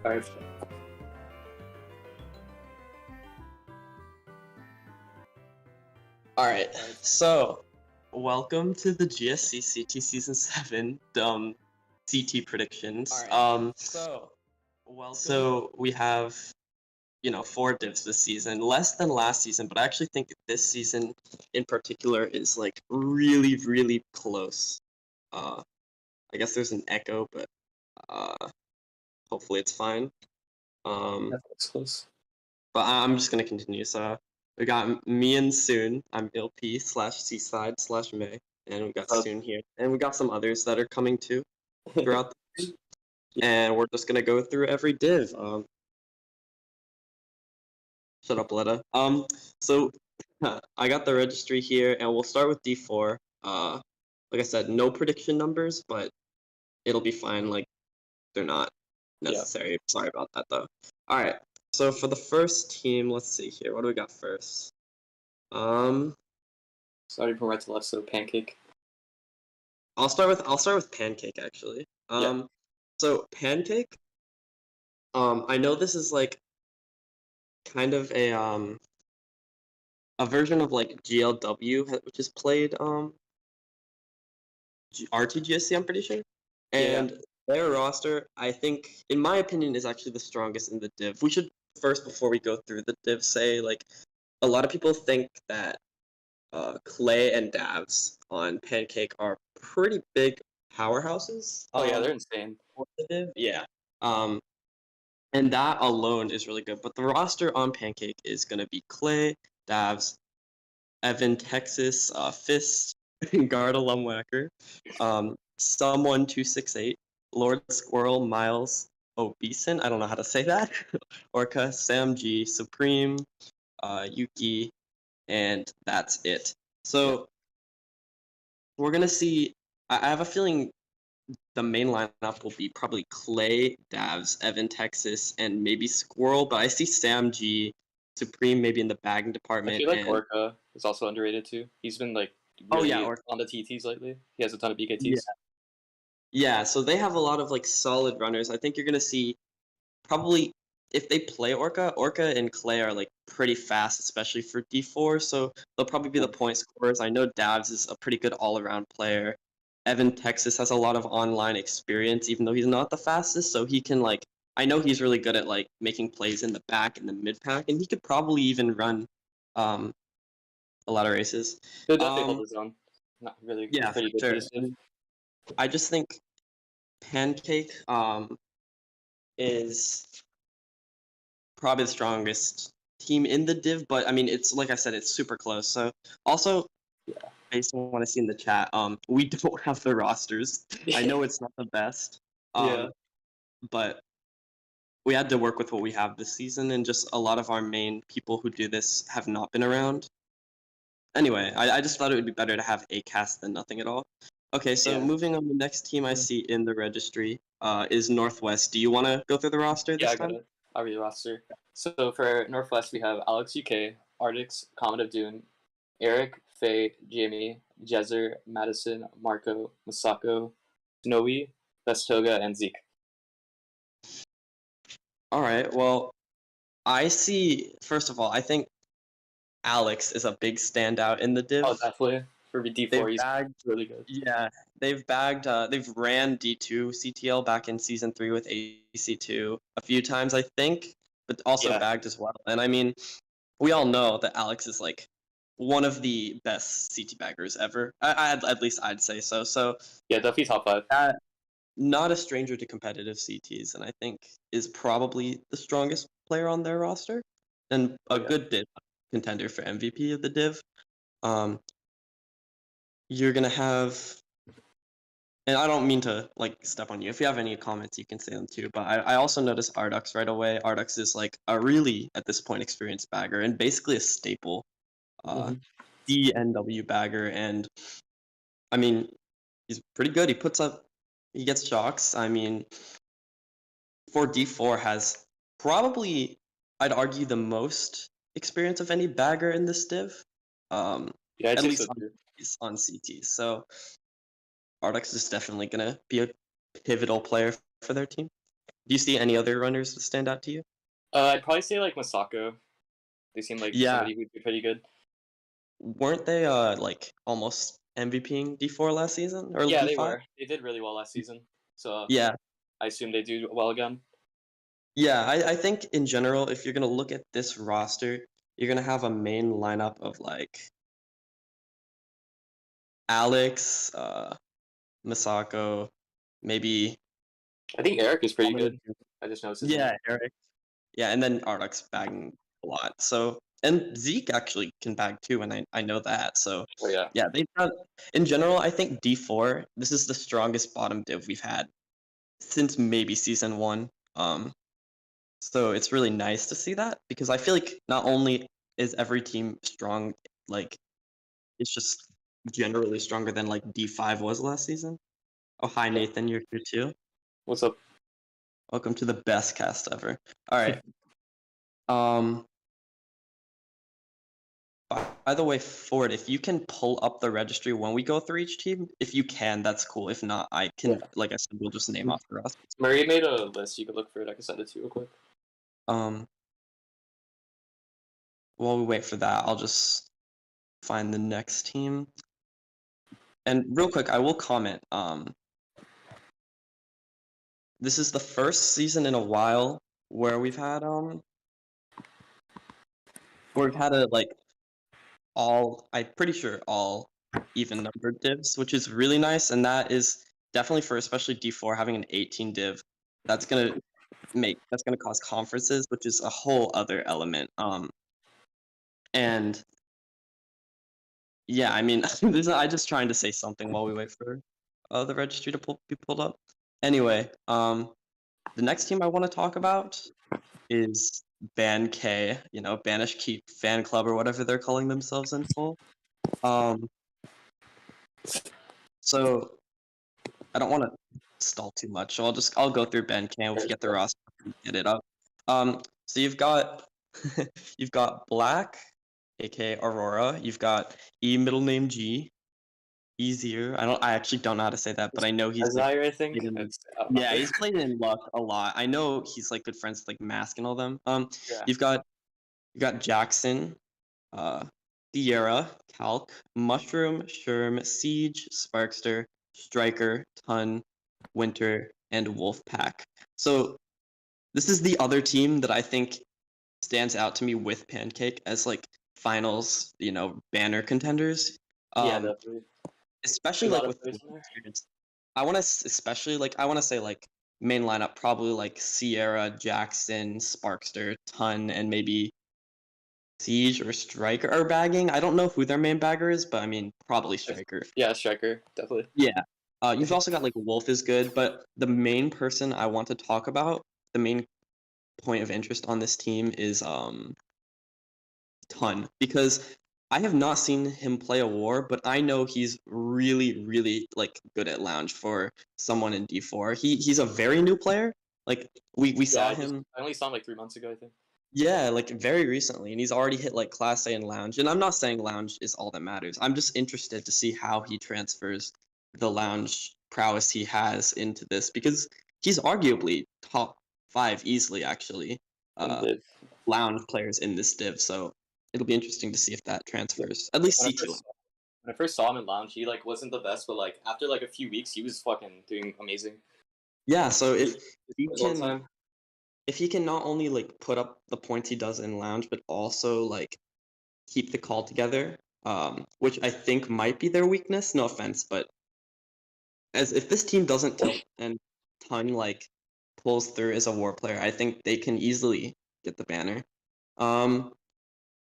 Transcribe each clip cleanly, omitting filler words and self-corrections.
Alright. Alright, so welcome to the GSC CT Season 7 CT predictions. So we have, 4 divs this season, less than last season, but I actually think this season in particular is like really, really close. I guess there's an echo, but hopefully it's fine. That's close. But I'm just gonna continue. So we got me and Soon. I'm LP/Seaside/May, and we got Soon here, and we got some others that are coming too throughout the day. And we're just gonna go through every div. Shut up, Letta. So I got the registry here, and we'll start with D4. Like I said, no prediction numbers, but it'll be fine. Like they're not necessary. Yeah. Sorry about that though. All right. So for the first team, let's see here. What do we got first? Starting from right to left, so Pancake. I'll start with Pancake actually. So Pancake. I know this is like kind of a version of like GLW, which is played RTGSC, I'm pretty sure, and their roster, I think, in my opinion, is actually the strongest in the div. We should first, before we go through the div, say like a lot of people think that Clay and Davs on Pancake are pretty big powerhouses. Oh yeah, they're insane. Yeah. And that alone is really good. But the roster on Pancake is gonna be Clay, Davs, Evan, Texas, Fist, Garda Lumwacker, Someone268, Lord Squirrel, Miles, Obeson, I don't know how to say that, Orca, Sam G, Supreme, Yuki, and that's it. So we're gonna see. I have a feeling the main lineup will be probably Clay, Davs, Evan, Texas, and maybe Squirrel. But I see Sam G, Supreme maybe in the bagging department. I feel like Orca is also underrated too. He's been like really on the TTs lately. He has a ton of BKTs. Yeah, so they have a lot of like solid runners. I think you're gonna see probably if they play Orca and Clay are like pretty fast, especially for D4. So they'll probably be the point scorers. I know Davs is a pretty good all-around player. Evan Texas has a lot of online experience, even though he's not the fastest. So he can like, I know he's really good at like making plays in the back and the mid pack, and he could probably even run a lot of races. He'll definitely hold his own. Not really. Yeah, pretty good. Sure. I just think Pancake is probably the strongest team in the div, but I mean, it's like I said, it's super close. So also, based on what I see in the chat, we don't have the rosters. I know it's not the best, but we had to work with what we have this season, and just a lot of our main people who do this have not been around. Anyway, I just thought it would be better to have a cast than nothing at all. Okay, so moving on, the next team I see in the registry is Northwest. Do you want to go through the roster this time? Yeah, I'll read the roster. So for Northwest, we have NathanUK, Artix, Comet of Dune, Eric, Faye, Jamie, Jezer, Madison, Marco, Masako, Snowy, Vestoga, and Zeke. All right, well, I see, first of all, I think Alex is a big standout in the div. Oh, definitely. For D4, he's really good. Yeah, they've ran D2 CTL back in Season 3 with AC2 a few times, I think. but also Yeah. bagged as well. And I mean, we all know that Alex is like one of the best CT baggers ever. At least I'd say so. So Yeah, definitely top 5. not a stranger to competitive CTs, and I think is probably the strongest player on their roster, and a Yeah. good div contender for MVP of the div. Um, you're gonna have, and I don't mean to like step on you. If you have any comments, you can say them too. But I also noticed Ardux right away. Ardux is like a really at this point experienced bagger and basically a staple Mhm. DNW bagger, and I mean he's pretty good. He gets shocks. I mean, for D4 has probably, I'd argue, the most experience of any bagger in this div. Yeah, I'd At say so least too. on CT. So Ardux is definitely gonna be a pivotal player for their team. Do you see any other runners that stand out to you? I'd probably say like Masako. They seem like Yeah, somebody who'd be pretty good. weren't they like almost MVPing D4 last season or Yeah, they D5? were. They did really well last season. So Yeah, I assume they do well again. yeah. I think in general, if you're gonna look at this roster, you're gonna have a main lineup of like Alex, Misako, maybe. I think Eric is pretty Dominic. good. I just noticed his name. Yeah, Eric. Yeah, and then Ardux bagging a lot. So and Zeke actually can bag too, and I know that. So Oh yeah. yeah, they've got in general, I think D4, this is the strongest bottom div we've had since maybe season one. So it's really nice to see that because I feel like not only is every team strong, like it's just generally stronger than like D5 was last season. Oh, hi Yeah. Nathan, you're here too. What's up? Welcome to the best cast ever. All right. Um, by the way, Ford, if you can pull up the registry when we go through each team, if you can, that's cool. If not, I can, Yeah. like I said, we'll just name off the rosters. Marie made a list. You could look for it. I can send it to you real quick. Um, while we wait for that, I'll just find the next team. And real quick, I will comment. This is the first season in a while where we've had a like I'm pretty sure all even numbered divs, which is really nice, and that is definitely for especially D4 having an 18 div. That's gonna cause conferences, which is a whole other element. And yeah, I mean, I just trying to say something while we wait for the registry to be pulled up. Anyway, the next team I want to talk about is Ban K, Banish Keep Fan Club or whatever they're calling themselves in full. So I don't want to stall too much, so I'll go through Ban K if you get the roster, get it up. So you've got you've got Black, aka Aurora. You've got E middle name G, Easier. I actually don't know how to say that, but I know he's like Desire, I think. played in, I don't yeah, remember. he's played in Luck a lot. I know he's like good friends with like Mask and all them. Yeah. You've got Jackson, uh, Sierra, Calc, Mushroom, Sherm, Siege, Sparkster, Striker, Ton, Winter, and Wolfpack. So this is the other team that I think stands out to me with Pancake as like finals, banner contenders. Yeah, Um, definitely. especially A lot like of with players in there. experience. I want to say like main lineup probably like Sierra, Jackson, Sparkster, Ton, and maybe Siege or Striker are bagging. I don't know who their main bagger is, but I mean probably Striker. Yeah, Striker, definitely. Yeah. You've also got like Wolf is good, but the main person I want to talk about, the main point of interest on this team is Ton, because I have not seen him play a war, but I know he's really, really like good at lounge for someone in D4. He's a very new player. Like we Yeah, saw him, I only saw him like 3 months ago, I think. yeah, like very recently, and he's already hit like Class A in lounge. And I'm not saying lounge is all that matters. I'm just interested to see how he transfers the lounge prowess he has into this because he's arguably top 5 easily, actually. And Uh, lounge players in this div, so it'll be interesting to see if that transfers. At least when I CT first when I first saw him in lounge, he like wasn't the best, but like after like a few weeks, he was fucking doing amazing. Yeah, so He if he all the can time. if he can not only like put up the points he does in lounge, but also like keep the call together, which I think might be their weakness. No offense, but as if this team doesn't tilt and ton like pulls through as a war player, I think they can easily get the banner. Um,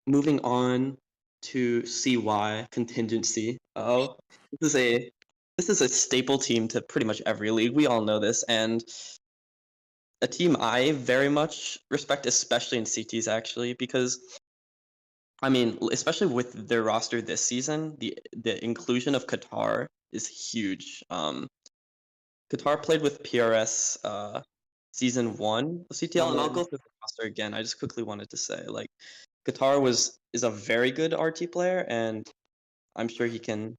moving on to CY contingency. Oh, this is a this is a staple team to pretty much every league. We all know this, and a team I very much respect, especially in CTs actually, because I mean, especially with their roster this season, the inclusion of Qatar is huge. Qatar played with PRS season 1 of CTL, and I'll go through the roster again. I just quickly wanted to say, like, Qatar is a very good RT player, and I'm sure he can,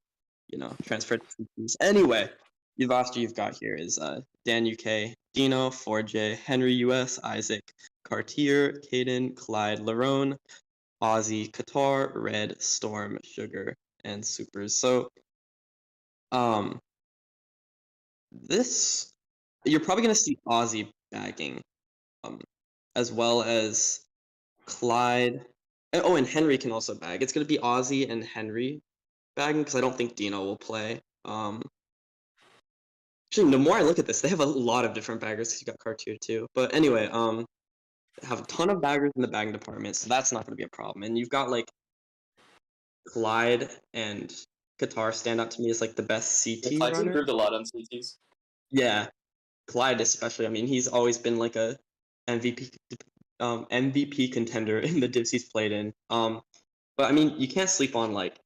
transfer to CTs. Anyway, the roster you've got here is NathanUK, Dino, 4J, Henry US, Isaac, Cartier, Caden, Clyde, Larone, Aussie, Qatar, Red, Storm, Sugar, and Supers. So, this you're probably gonna see Aussie bagging, as well as Clyde. Oh, and Henry can also bag. It's gonna be Aussie and Henry bagging because I don't think Dino will play. Actually, the more I look at this, they have a lot of different baggers because you got Cartier too. But anyway, have a ton of baggers in the bagging department, so that's not gonna be a problem. And you've got like Clyde and Qatar stand out to me as like the best CT Clyde's runner. improved a lot on CTs. Yeah, Clyde especially. I mean, he's always been like a MVP contender in the divs he's played in. But I mean, you can't sleep on like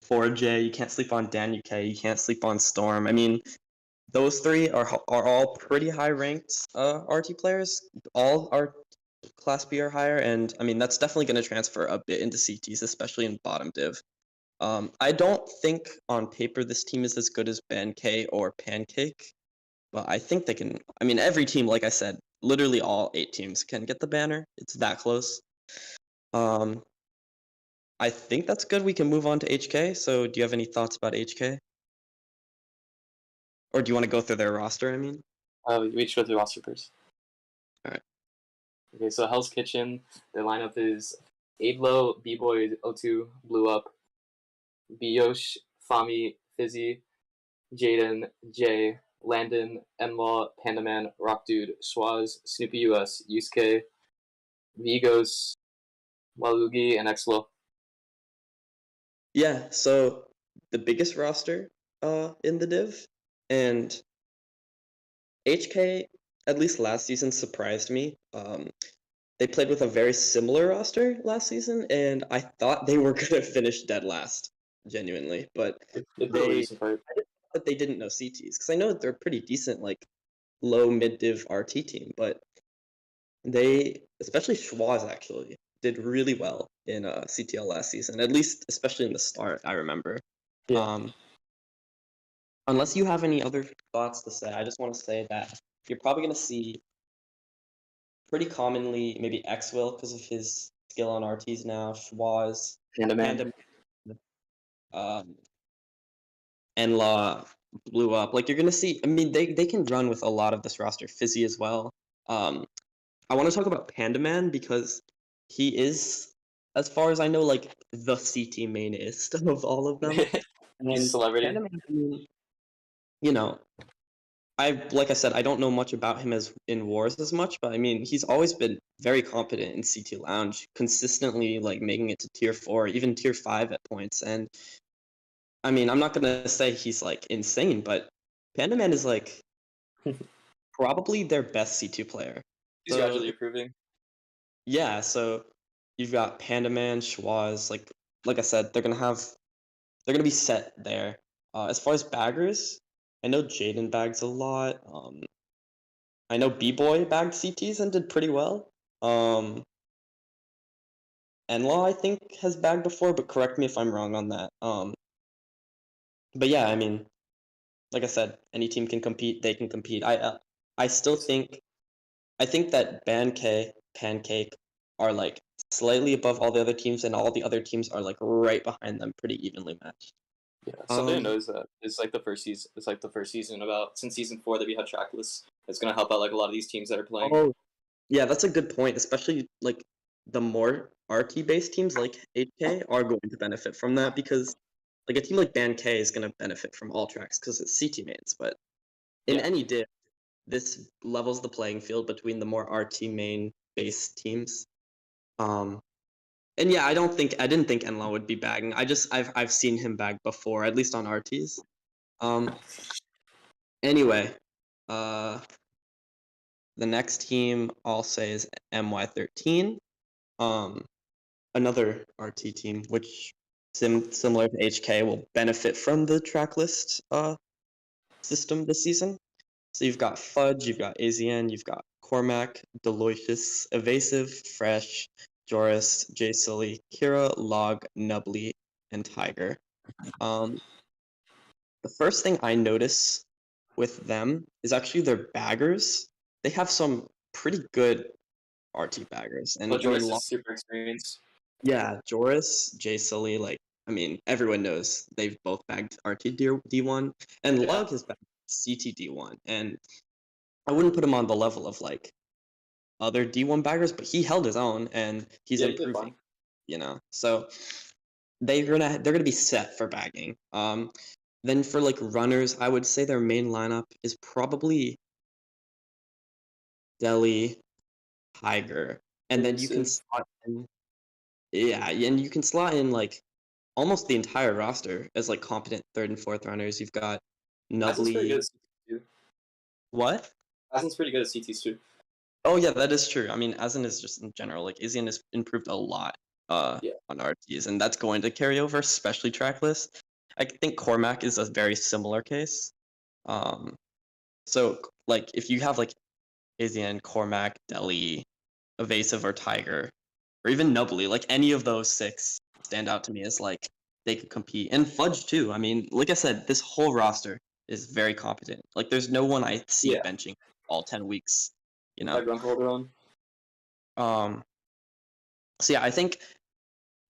4J. You can't sleep on NathanUK. You can't sleep on Storm. I mean, those three are all pretty high ranked RT players. All are Class B or higher, and I mean that's definitely going to transfer a bit into CTs, especially in bottom div. I don't think on paper this team is as good as BNK or Pancake, but I think they can. I mean, every team, like I said, literally all 8 teams can get the banner. It's that close. I think that's good. We can move on to HK. So, do you have any thoughts about HK? Or do you want to go through their roster? I mean, We each go through roster first. all right. Okay, so Hell's Kitchen, their lineup is Aidlo, B-Boy, O2, Blew Up, Biyosh, Fami, Fizzy, Jaden, Jay, Landon, Enlaw, Pandaman, Rock Dude, Schwaz, Snoopy US, Yusuke, Vigos, Walugi, and Exlo. Yeah, so the biggest roster in the div, and HK, at least last season, surprised me. They played with a very similar roster last season, and I thought they were gonna finish dead last, genuinely. But they didn't know CTs because I know they're pretty decent, like low mid div RT team, but they, especially Schwaz, actually did really well in CTL last season. At least, especially in the start, I remember. Yeah. Unless you have any other thoughts to say, I just want to say that you're probably gonna see pretty commonly maybe X will because of his skill on RTs now. Schwaz, Pandaman. Enlaw blew up. Like you're gonna see. I mean, they can run with a lot of this roster. Fizzy as well. I want to talk about Pandaman because he is, as far as I know, like the CT mainest of all of them. He's a celebrity. Pandaman, I mean, like I said, I don't know much about him as in wars as much, but I mean, he's always been very competent in CT Lounge, consistently like making it to tier 4, even tier 5 at points. And I mean, I'm not gonna say he's like insane, but Pandaman is like probably their best C2 player. He's gradually improving. Yeah, so you've got Pandaman, Schwaz, like I said, they're gonna be set there. As far as baggers, I know Jaden bags a lot. I know B-Boy bagged CTs and did pretty well. Enlaw, I think, has bagged before, but correct me if I'm wrong on that. But yeah, I mean, like I said, any team can compete. They can compete. I still think, I think that Pancake are like slightly above all the other teams, and all the other teams are like right behind them, pretty evenly matched. Yeah, something to know is that it's like the first season. It's like the first season about since season 4 that we had track lists. It's gonna help out like a lot of these teams that are playing. Oh, Yeah, that's a good point, especially like the more RT-based teams like HK are going to benefit from that because like a team like Band K is going to benefit from all tracks because it's CT mains, but in Yeah. any div, this levels the playing field between the more RT main based teams. And yeah, I didn't think Enlaw would be bagging. I've seen him bag before, at least on RTs. Anyway, uh the next team I'll say is MY13. Um Another RT team which similar to HK will benefit from the track list system this season. So you've got Fudge, you've got AZN, you've got Cormac, Deloitus, Evasive, Fresh, Joris, J Sully, Kira, Log, Nubbly, and Tiger. Um, the first thing I notice with them is actually their baggers. They have some pretty good RT baggers, and But I mean, Joyce is super experienced. yeah, Joris, J Sully, like I mean, everyone knows they've both bagged RT D1, and Yeah. Lug has bagged CT D1, and I wouldn't put him on the level of like other D1 baggers, but he held his own and he's Yeah, he did improving, fine. So they're gonna be set for bagging. Then for like runners, I would say their main lineup is probably Delhi, Tiger, and then you can Evasive. slot in, yeah, and you can slot in like almost the entire roster as like competent third and fourth runners. You've got Aston's pretty good Nubbly. at CTs too. What? Aston's pretty good at CTs too. Oh yeah, that is true. I mean, Asin is just in general, like Asian has improved a lot Yeah. on RTs, and that's going to carry over, especially tracklist. I think Cormac is a very similar case. Um, so like if you have like Asian, Cormac, Delhi, Evasive, or Tiger, or even Nubbly, like any of those six stand out to me as like they could compete. And Fudge too. I mean, like I said, this whole roster is very competent. Like there's no one I see Yeah. benching all 10 weeks, you know. Everyone can hold their own. Um, so yeah, I think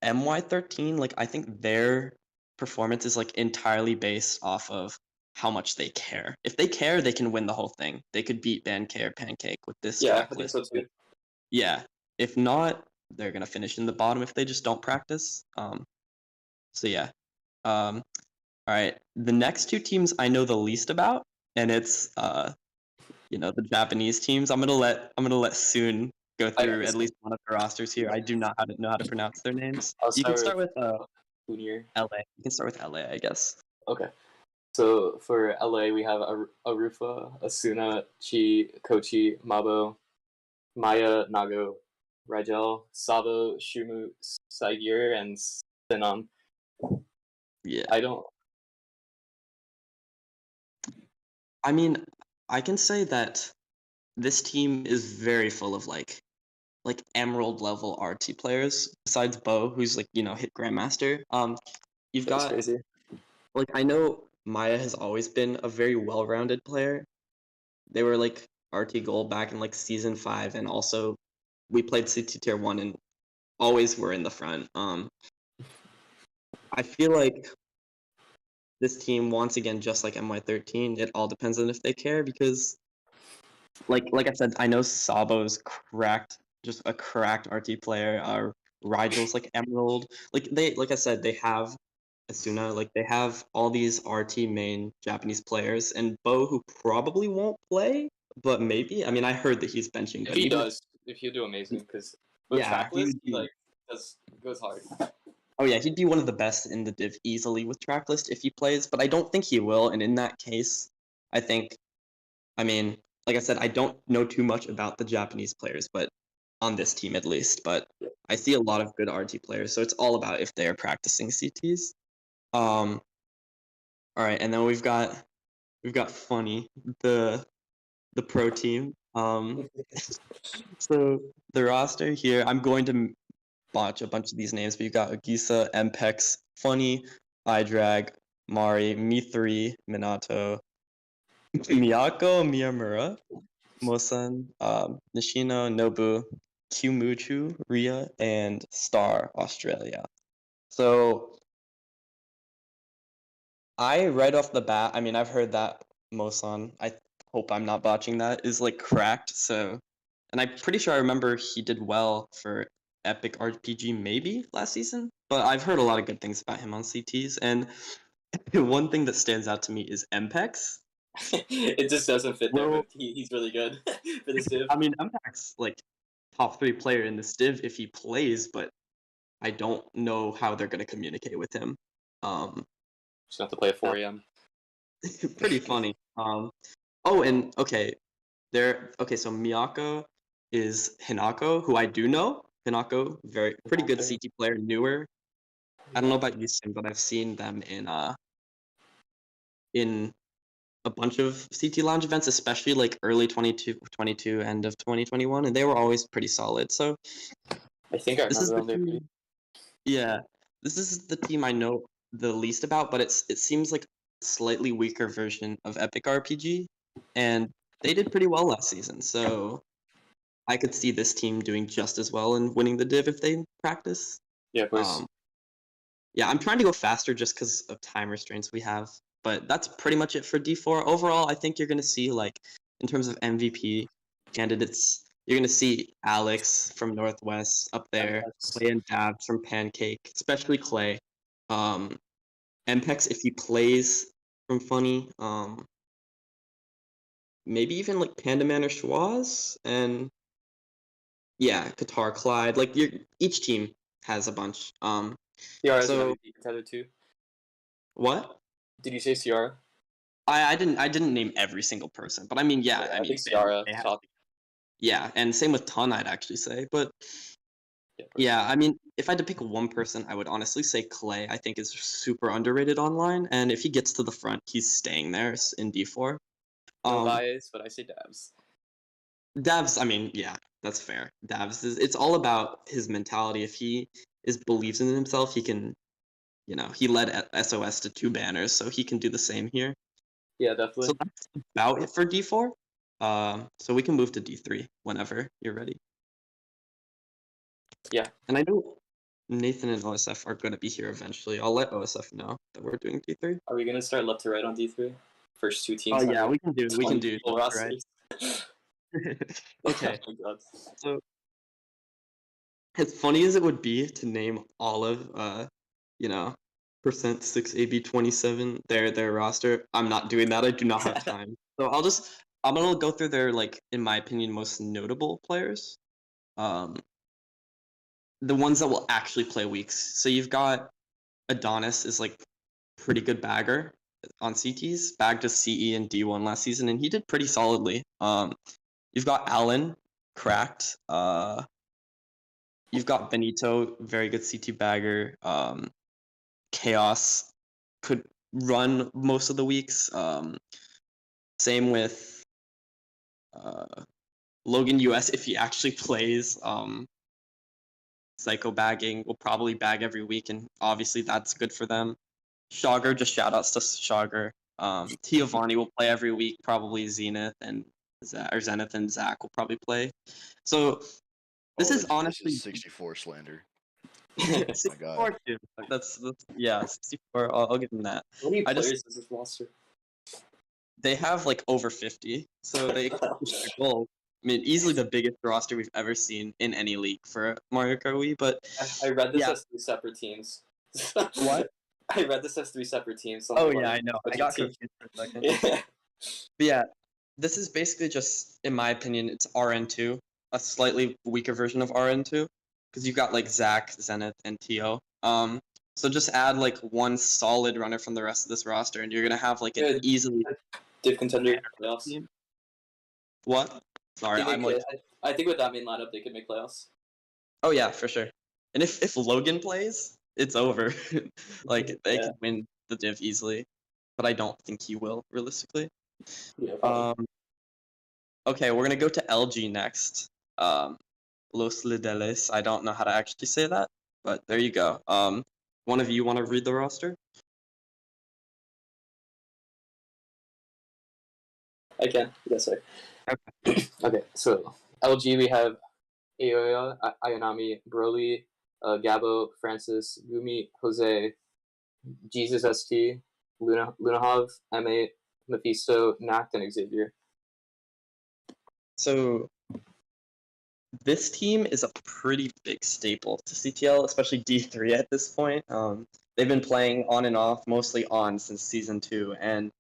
MY13, like I think their performance is like entirely based off of how much they care. If they care, they can win the whole thing. They could beat Band K or Pancake with this Yeah, track I think list. so too. Yeah. If not, they're gonna finish in the bottom if they just don't practice. So yeah. Um, all right. The next two teams I know the least about, and it's the Japanese teams. I'm gonna let Soon go I got through this at one. least one of the rosters here. I do not know how to pronounce their names. I'll You can start start with with Junior. LA. You can start with LA, I guess. Okay. So for LA, we have Arufa, Asuna, Chi, Kochi, Mabo, Maya, Nago, Rigel, Sabo, Shumu, Saigir, and Senon. Yeah. I don't. I mean, I can say that this team is very full of like emerald level RT players. Besides Bo, who's like hit grandmaster. You've That's got crazy. like I know Maya has always been a very well-rounded player. They were like RT Gold back in like season 5, and also we played CT Tier 1 and always were in the front. I feel like this team once again, just like MY13, it all depends on if they care because like I said, I know Sabo's cracked, just a cracked RT player. Rigel's like Emerald. Like I said, they have Asuna, like they have all these RT main Japanese players, and Bo who probably won't play, but maybe. I mean, I heard that he's benching, If but he even does, if he'll do amazing, because with yeah, he tracklist, would he be. like does goes hard. Oh yeah, he'd be one of the best in the div easily with tracklist if he plays, but I don't think he will. And in that case, I think, I mean, like I said, I don't know too much about the Japanese players, but on this team at least. But I see a lot of good RT players, so it's all about if they are practicing CTs. All right, and then we've got Funny, the pro team. So the roster here, I'm going to botch a bunch of these names, but you got Ogisa, Mpex, Funny, iDrag, Mari, Mi3, Minato, Miyako, Miyamura, Mosan, Nishino, Nobu, Kyumuchu, Ria, and Star Australia. So I right off the bat, I mean I've heard that Mosan, I hope I'm not botching that, is like cracked, so And I'm pretty sure I remember he did well for Epic RPG maybe last season, but I've heard a lot of good things about him on CTs. And one thing that stands out to me is MPEX. It just doesn't fit there, Well, but he's really good for this div. I mean, MPEX like top 3 player in this div if he plays, but I don't know how they're gonna communicate with him. Just have to play at 4 a.m. Pretty funny. Oh, and okay, so Miyako is Hinako, who I do know. Hinako, pretty good Okay. CT player, newer. I don't know about you, Sim, but I've seen them in a bunch of CT Lounge events, especially like early 22, end of 2021, and they were always pretty solid. So I think I this is remember the them. They're pretty. team. Yeah, this is the team I know the least about, but it seems like a slightly weaker version of Epic RPG, and they did pretty well last season. So I could see this team doing just as well and winning the div if they practice. Yeah, of course. Yeah, I'm trying to go faster just because of time restraints we have, but that's pretty much it for D4. Overall, I think you're gonna see like in terms of MVP candidates, you're gonna see Alex from Northwest up there, That's- Clay and Dabs from Pancake, especially Clay. Mpex if he plays from Funny, maybe even like Panda Man or Schwaz, and yeah, Qatar, Clyde. Like each team has a bunch. Ciara is an So MVP contender too. what? Did you say Ciara? I didn't name every single person, but I mean, yeah, I I mean, think Ciara they have, top. yeah, and same with Ton, I'd actually say, but Yeah, of course. yeah, I mean, if I had to pick one person, I would honestly say Clay. I think is super underrated online, and if he gets to the front, he's staying there in D4. No Um, bias, but I say Dabs. Davs, I mean, yeah, that's fair. Davs it's all about his mentality. If he believes in himself, he can, he led SOS to 2 banners, so he can do the same here. Yeah, So definitely. that's about it for D4. So we can move to D3 whenever you're ready. Yeah. And I know Nathan and OSF are going to be here eventually. I'll let OSF know that we're doing D3. Are we gonna start left to right on D3? First 2 Oh teams. yeah, have we can do 20 people right. rosters. Okay. Oh my God. So as funny as it would be to name all of percent 6AB27 their roster, I'm not doing that. I do not have time. So I'm gonna go through their, like, in my opinion, most notable players. The ones that will actually play weeks. So you've got Adonis is like pretty good bagger on CTs, bagged a CE and D1 last season, and he did pretty solidly. You've got Alan, cracked. You've got Benito, very good CT bagger. Chaos could run most of the weeks. Same with Logan US if he actually plays. Psycho bagging will probably bag every week, and obviously that's good for them. Shogger, just shout outs to Shogger. Tiavani will play every week, probably Zenith and Zenith and Zach will probably play. So this is honestly 64 slander. How 64 too. That's yeah, 64. I'll give them that. many I players does this roster? They have like over 50, so they accomplished their goal. I mean, easily the biggest roster we've ever seen in any league for Mario Kart Wii. But I read this yeah, as 3 separate teams. what? I read this as 3 separate teams. So Oh I'm yeah, like, I know. I which got team? confused for a second. Yeah. But yeah, this is basically just, in my opinion, it's RN2, a slightly weaker version of RN2, because you've got like Zach, Zenith, and Tio. So just add like one solid runner from the rest of this roster, and you're gonna have like an Good. easily Div contender playoffs. team. What? Sorry, I'm like, I think with that main lineup, they could make playoffs. oh yeah, for sure. And if Logan plays, it's over. Like they Yeah. can win the div easily, but I don't think he will realistically. Yeah, probably. Okay, we're gonna go to LG next. Los Lideles. I don't know how to actually say that, but there you go. One of you want to read the roster? I can. Yes, sir. Okay, so LG, we have Aoya, Ayanami, Broly, Gabo, Francis, Gumi, Jose, Jesus ST, Lunahov, M8, Mephisto, Nact, and Xavier. So this team is a pretty big staple to CTL, especially D3 at this point. They've been playing on and off, mostly on since season 2, and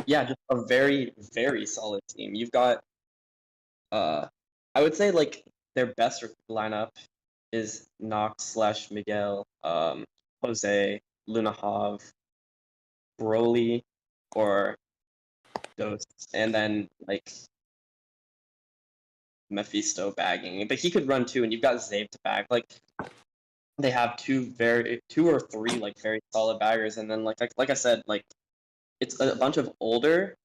yeah, just a very, very solid team. You've got, I would say like their best lineup is Nox/Miguel, Jose, Lunahav, Broly, or Dos, and then like Mephisto bagging. But he could run too, and you've got Zabe to bag. Like they have two or three like very solid baggers, and then like I said, like it's a bunch of older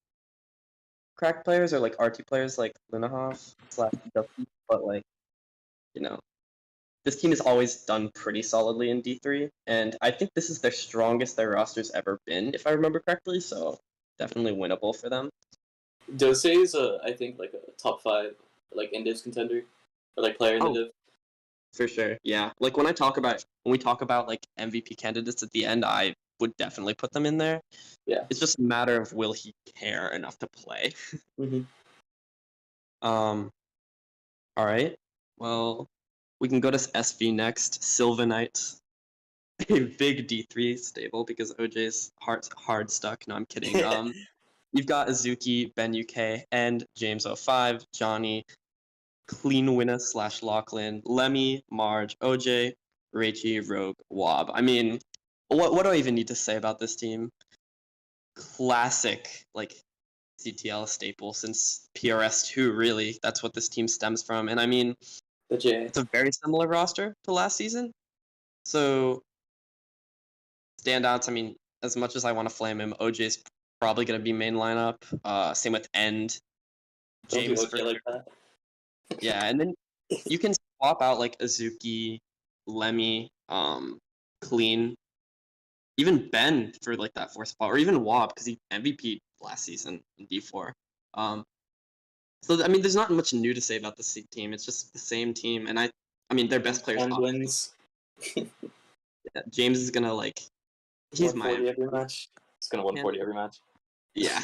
crack players or like RT players like Lunahoff / Duffy, but like you know this team has always done pretty solidly in D3, and I think this is their strongest their roster's ever been, if I remember correctly. So definitely winnable for them. Dose is I think like a top 5 like Indies contender or like player in the div. For sure, yeah. Like when we talk about like MVP candidates at the end, I would definitely put them in there. Yeah. It's just a matter of will he care enough to play. Mm-hmm. All right. Well, we can go to SV next. Sylvanite, a big D3 stable because OJ's hard stuck. No, I'm kidding. You've got Azuki, BenUK, and James05, Johnny, Clean Winner / Lachlan, Lemmy, Marge, OJ, Reichi, Rogue, Wob. I mean, what do I even need to say about this team? Classic, like, CTL staple since PRS2, really. That's what this team stems from. And I mean, it's a very similar roster to last season. So, standouts, I mean, as much as I want to flame him, OJ's probably going to be main lineup. Same with End. James for like that. Yeah, and then you can swap out like Azuki, Lemmy, Clean, even Ben for like that 4th spot, or even Wob because he MVP last season in D4. So I mean, there's not much new to say about the team. It's just the same team, and I mean, their best players. Wins. Yeah, James is gonna like. He's 140 every match. He's gonna 140 every match. Yeah.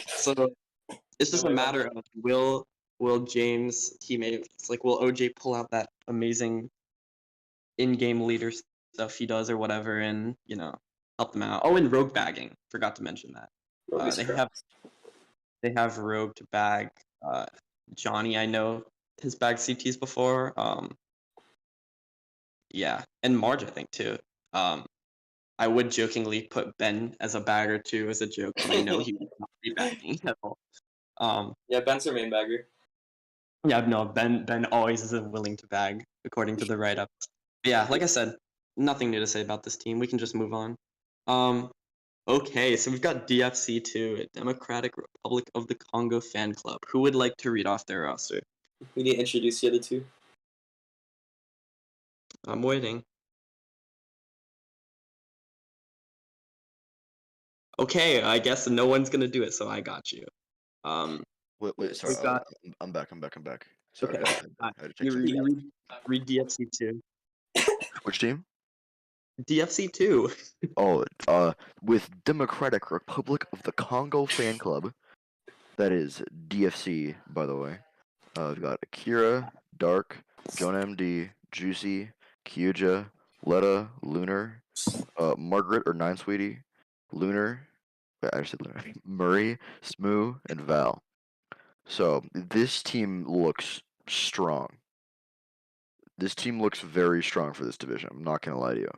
So it's just a matter of will James teammates like will OJ pull out that amazing in-game leader stuff he does or whatever, and help them out. Oh, and rogue bagging. Forgot to mention that. They have rogue to bag. Johnny, I know has bagged CTs before. Yeah, and Marge, I think too. I would jokingly put Ben as a bagger too, as a joke, but I know he would not be bagging at all. Yeah, Ben's our main bagger. Yeah, no, Ben always is willing to bag, according to the write-up. Yeah, like I said, nothing new to say about this team. We can just move on. Okay, so we've got DFC2, Democratic Republic of the Congo Fan Club. Who would like to read off their roster? We need to introduce the other two. I'm waiting. Okay, I guess no one's gonna do it, so I got you. Wait, sorry. I'm back. Sorry, okay. I had to check You read DFC2. Which team? DFC2. Oh, with Democratic Republic of the Congo Fan Club. That is DFC, by the way. We've got Akira, Dark, Jonah MD, Juicy, Kyuja, Letta, Lunar, Margaret or Nine Sweetie, Lunar, I just said Lunar, Murray, Smoo, and Val. So this team looks strong. This team looks very strong for this division. I'm not gonna lie to you.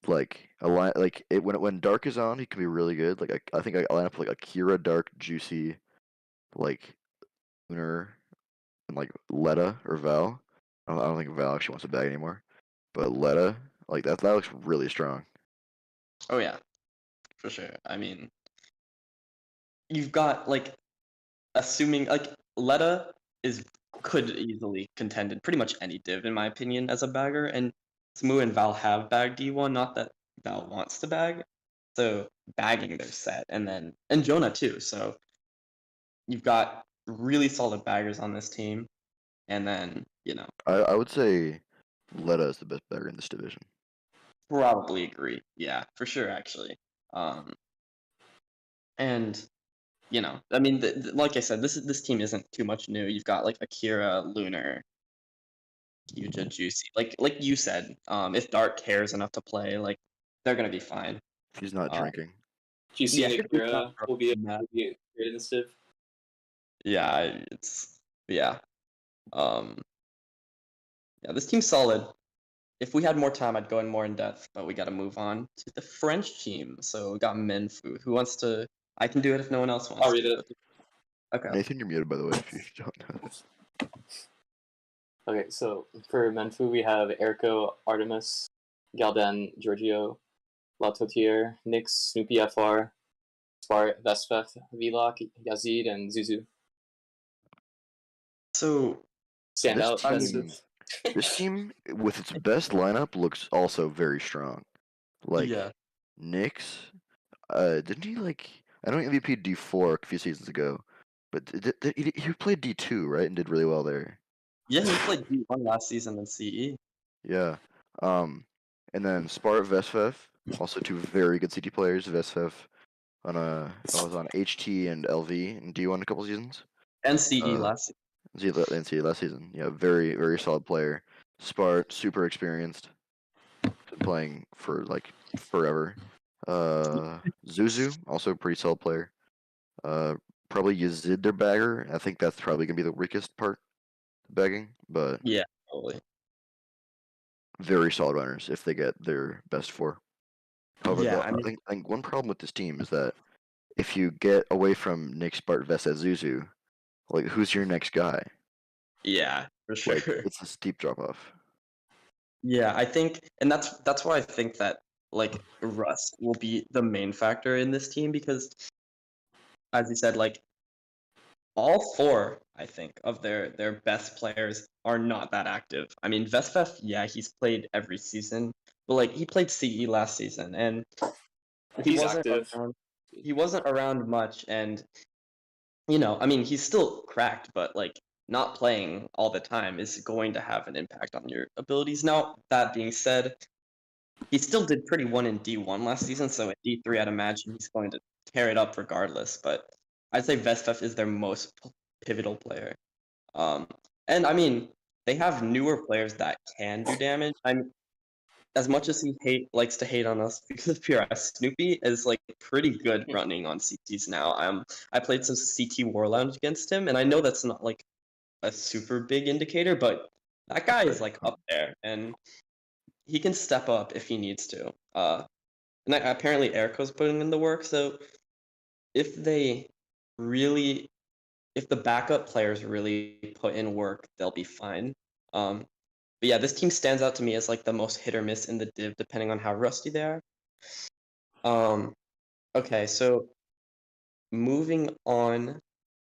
Like when Dark is on, he can be really good. Like I think I line up like Akira, Dark, Juicy, like Lunar, and like Letta or Val. I don't think Val actually wants to bag anymore. But Letta, like that looks really strong. Oh yeah, for sure. I mean, you've got like, assuming like Letta could easily contend in pretty much any div in my opinion as a bagger, and Smoo and Val have bagged D1. Not that Val wants to bag, so bagging they're set, and Jonah too. So you've got really solid baggers on this team, and then I would say Letta is the best bagger in this division. Probably agree. Yeah, for sure actually. And you know, I mean, like I said, this team isn't too much new. You've got like Akira, Lunar, Yuja, Juicy. Like you said, if Dark cares enough to play, like they're gonna be fine. He's not Um, drinking. yeah, GC and should be fine Akira for will be that. great in this div. Yeah, yeah. Um, yeah, this team's solid. If we had more time, I'd go in more in depth, but we got to move on to the French team. So we got Menfu. Who wants to? I can do it if no one else wants I'll read to. it. Okay. Nathan, you're muted by the way. If you don't know this. Okay, so for Menfu, we have Eriko, Artemis, Galden, Giorgio, Latotier, Nyx, Snoopy FR, Spart, Vespeth, Vlok, Yazid, and Zuzu. So Standout. This team, with its best lineup, looks also very strong. Like yeah, Nyx, didn't he like? I know he MVP D4 a few seasons ago, but he played D2 right and did really well there. yeah, he played D1 last season in CE. Yeah. And then Spart Vesfev, also two very good CT players. Vesfev was on HT and LV in D1 a couple seasons. And CE Uh, last and CT last season. Yeah, very very solid player. Spart, super experienced, been playing for like forever. Zuzu, also a pretty solid player. Probably Yazid their bagger. I think that's probably gonna be the weakest part, bagging, but season. Yeah, probably. very solid runners if they get their best four. However, Yeah, I think one problem with this team is that if you get away from Nick, Spart, Vesa, Zuzu, like who's your next guy? yeah, for sure. Like it's a steep drop off. Yeah, I think, and that's why I think that like Russ will be the main factor in this team because, as you said, like all four, I think, of their best players are not that active. I mean, Vespef, yeah, he's played every season, but like he played CE last season, and he He's wasn't active. around. He wasn't around much, and you know, I mean, he's still cracked, but like not playing all the time is going to have an impact on your abilities. Now, that being said, he still did pretty well in D1 last season, so at D3, I'd imagine he's going to tear it up regardless. But I'd say Vespef is their most pivotal player. Um, and I mean, they have newer players that can do damage. I'm as much as he likes to hate on us because of PRS, Snoopy is like pretty good running on CTs now. I played some CT War Lounge against him, and I know that's not like a super big indicator, but that guy is like up there, and he can step up if he needs to. And apparently Erico's putting in the work. So if they really, if the backup players really put in work, they'll be fine. But yeah, this team stands out to me as like the most hit or miss in the div, depending on how rusty they are. Okay, so moving on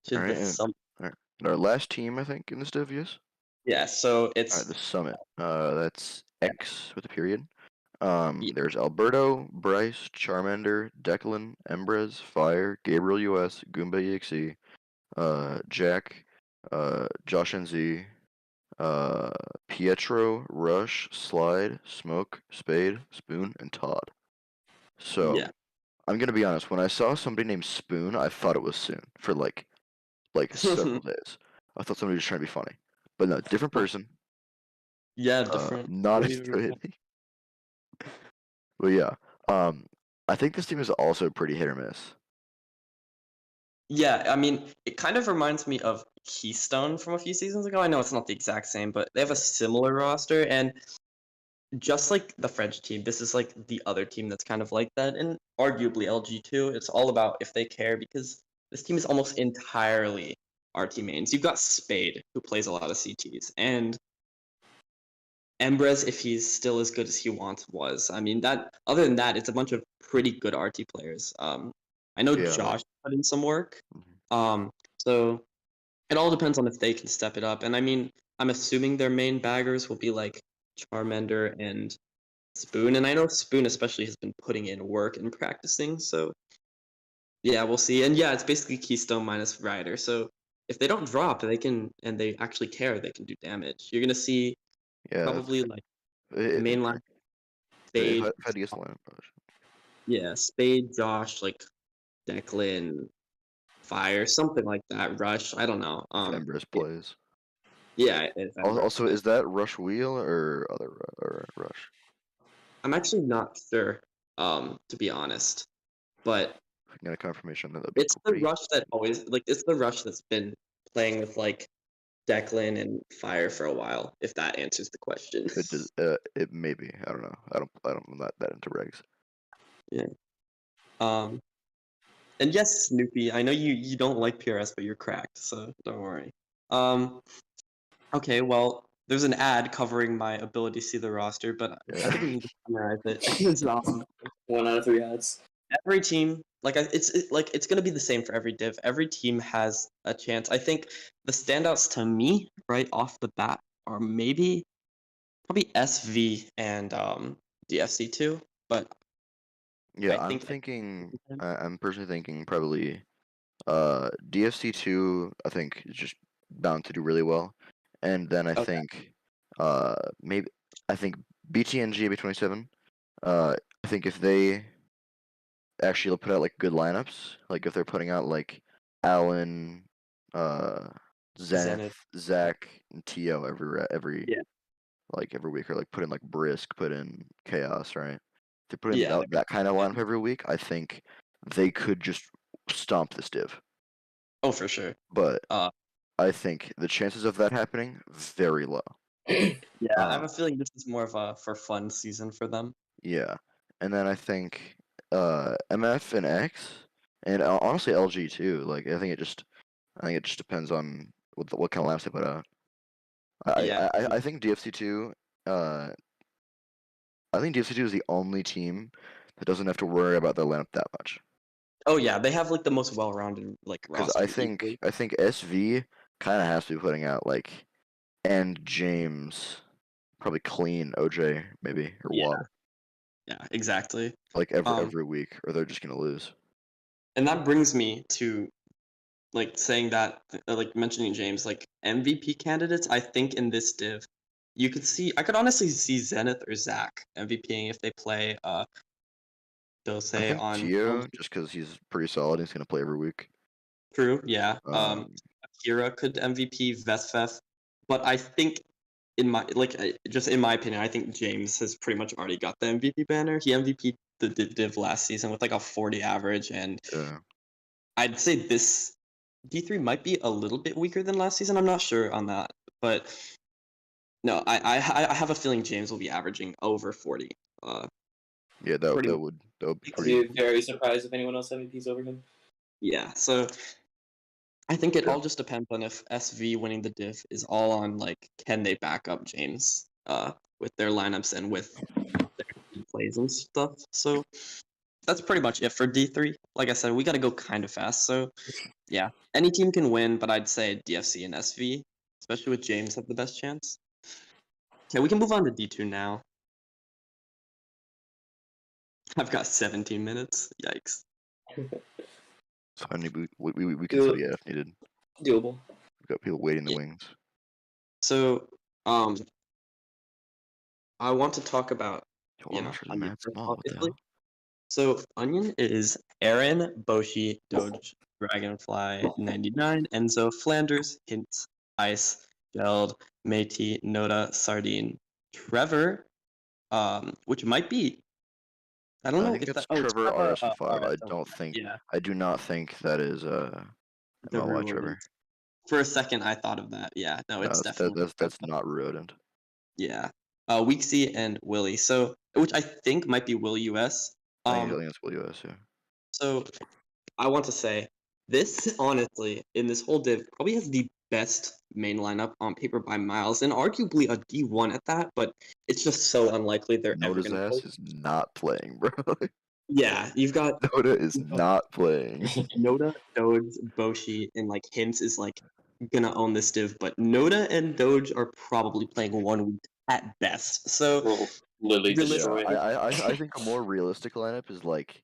to All right, the summit. all right. And our last team, I think, in this div, yes. Yeah, so All it's right, the summit. That's yeah, X with a period. yeah, There's Alberto, Bryce, Charmander, Declan, Embrez, Fire, Gabriel US, Goomba EXE, Jack, Josh NZ, uh, Pietro, Rush, Slide, Smoke, Spade, Spoon, and Todd. So yeah. I'm gonna be honest. When I saw somebody named Spoon, I thought it was Soon for like several days. I thought somebody was trying to be funny, but no, different person. Yeah, different. Not as Believe it or not. good. But yeah, I think this team is also pretty hit or miss. Yeah, I mean, it kind of reminds me of Keystone from a few seasons ago. I know it's not the exact same, but they have a similar roster, and just like the French team, this is like the other team that's kind of like that, and arguably LG too. It's all about if they care because this team is almost entirely RT mains. You've got Spade, who plays a lot of CTs, and Embrez, if he's still as good as he once was. I mean, that other than that, it's a bunch of pretty good RT players. I know Yeah. Josh put in some work. Mhm. So it all depends on if they can step it up. And I mean, I'm assuming their main baggers will be like Charmander and Spoon. And I know Spoon especially has been putting in work and practicing. So yeah, we'll see. And yeah, it's basically Keystone minus Rider. So if they don't drop, they can, and they actually care, they can do damage. You're gonna see Yeah, probably like it, mainline if Spade. I had to guess the lineup, Yeah, Spade, Josh, like Declan, Fire, something like that. Rush, I don't know. If Empress plays. Yeah. If Empress Also, plays. is that Rush Wheel or Rush? I'm actually not sure, to be honest, but If I can get a confirmation, that'd be it's the great. Rush that always it's the Rush that's been playing with like Declan and Fire for a while. If that answers the question. It does. It maybe. I don't know. I'm not that into regs. Yeah. And yes, Snoopy, I know you don't like PRS, but you're cracked, so don't worry. Okay, well, there's an ad covering my ability to see the roster, but I Yeah. didn't need to summarize it. It's, 1 out of 3 ads. every team, like it's gonna be the same for every div. Every team has a chance. I think the standouts to me right off the bat are probably SV and DFC2, but Yeah, I I'm think thinking. I'm personally thinking probably. DFC2, I think is just bound to do really well, and then I Okay. think. Maybe I think BTNG AB27. I think if they actually put out like good lineups, like if they're putting out like Alan, uh, Zenith, Zach, and Tio every Yeah. like every week, or like put in like Brisk, put in Chaos, right? If they put in Yeah. that kind of lineup every week, I think they could just stomp this div. Oh, for sure. But Uh, I think the chances of that happening very low. Yeah, I have a feeling this is more of a for fun season for them. Yeah, and then I think MF and X, and honestly LG too. Like I think it just depends on what kind of lamps they put out. I think DFC2. I think DFC2 is the only team that doesn't have to worry about their lineup that much. Oh yeah, they have like the most well-rounded like Because roster. I think SV kind of has to be putting out like and James, probably clean OJ maybe or Yeah. Wall. Yeah, exactly. Like every week, or they're just gonna lose. And that brings me to like saying that like mentioning James, like MVP candidates, I think in this div, I could honestly see Zenith or Zach MVPing if they play they'll I say think on Tio, just because he's pretty solid, he's gonna play every week. True, yeah. Um, Akira could MVP Vesfef, but I think in my just in my opinion, I think James has pretty much already got the MVP banner. He MVP'd the div last season with like a 40 average, and yeah. I'd say this D3 might be a little bit weaker than last season. I'm not sure on that, but no, I have a feeling James will be averaging over 40. Yeah, that would be I'd pretty. be very surprised if anyone else MVPs over him. Yeah, so I think it Yeah. all just depends on if SV winning the div is all on like can they back up James with their lineups and with their plays and stuff. So that's pretty much it for D3. Like I said, we got to go kind of fast. So yeah, any team can win, but I'd say DFC and SV, especially with James, have the best chance. Okay, we can move on to D2 now. I've got 17 minutes. Yikes. So I need, we can still if needed. Doable. We've got people waiting in the wings. So I want to talk about Onion, obviously. So Onion is Aaron, Boshi, Doge, Dragonfly, 99, Enzo, Flanders, Hint, Ice, Geld, Métis, Noda, Sardine, Trevor, which might be. I don't know think if that's that. Oh, Trevor RS5. I don't think. Yeah. I do not think that is MLY Trevor. For a second, I thought of that. Yeah, no, it's definitely that's not rodent. Yeah, Weeksy and Willie. So, which I think might be Will US. I think it's Will US. Yeah. So, I want to say this honestly in this whole div probably has the best main lineup on paper by miles, and arguably a D1 at that. But it's just so unlikely they're ever Noda's going to. ass is not playing, bro. Yeah, you've got Noda is not playing. Noda, Doge, Boshi, and like Hints is like gonna own this div, but Noda and Doge are probably playing 1 week at best. So Well, literally destroy. I think a more realistic lineup is like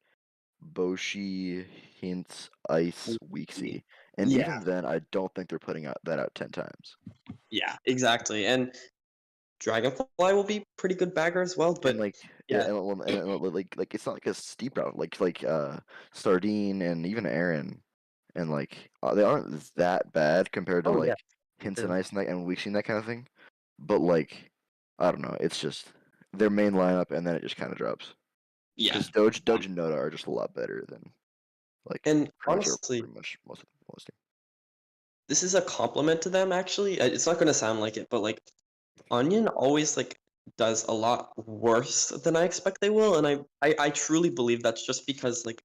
Boshi, Hints, Ice, Weeksy. And even then, I don't think they're putting that out 10 times. Yeah, exactly. And Dragonfly will be pretty good bagger as well, but and like like it's not like a steep route like Sardine and even Aaron and like they aren't that bad compared to Oh, yeah. like Hints and They're- Ice and Weak Scene, that kind of thing. But like, I don't know. It's just their main lineup, and then it just kind of drops. Yeah. Because Doge and Noda are just a lot better than like And pretty much honestly, pretty much most teams. this is a compliment to them, actually. It's not going to sound like it, but like Onion always like does a lot worse than I expect they will, and I truly believe that's just because like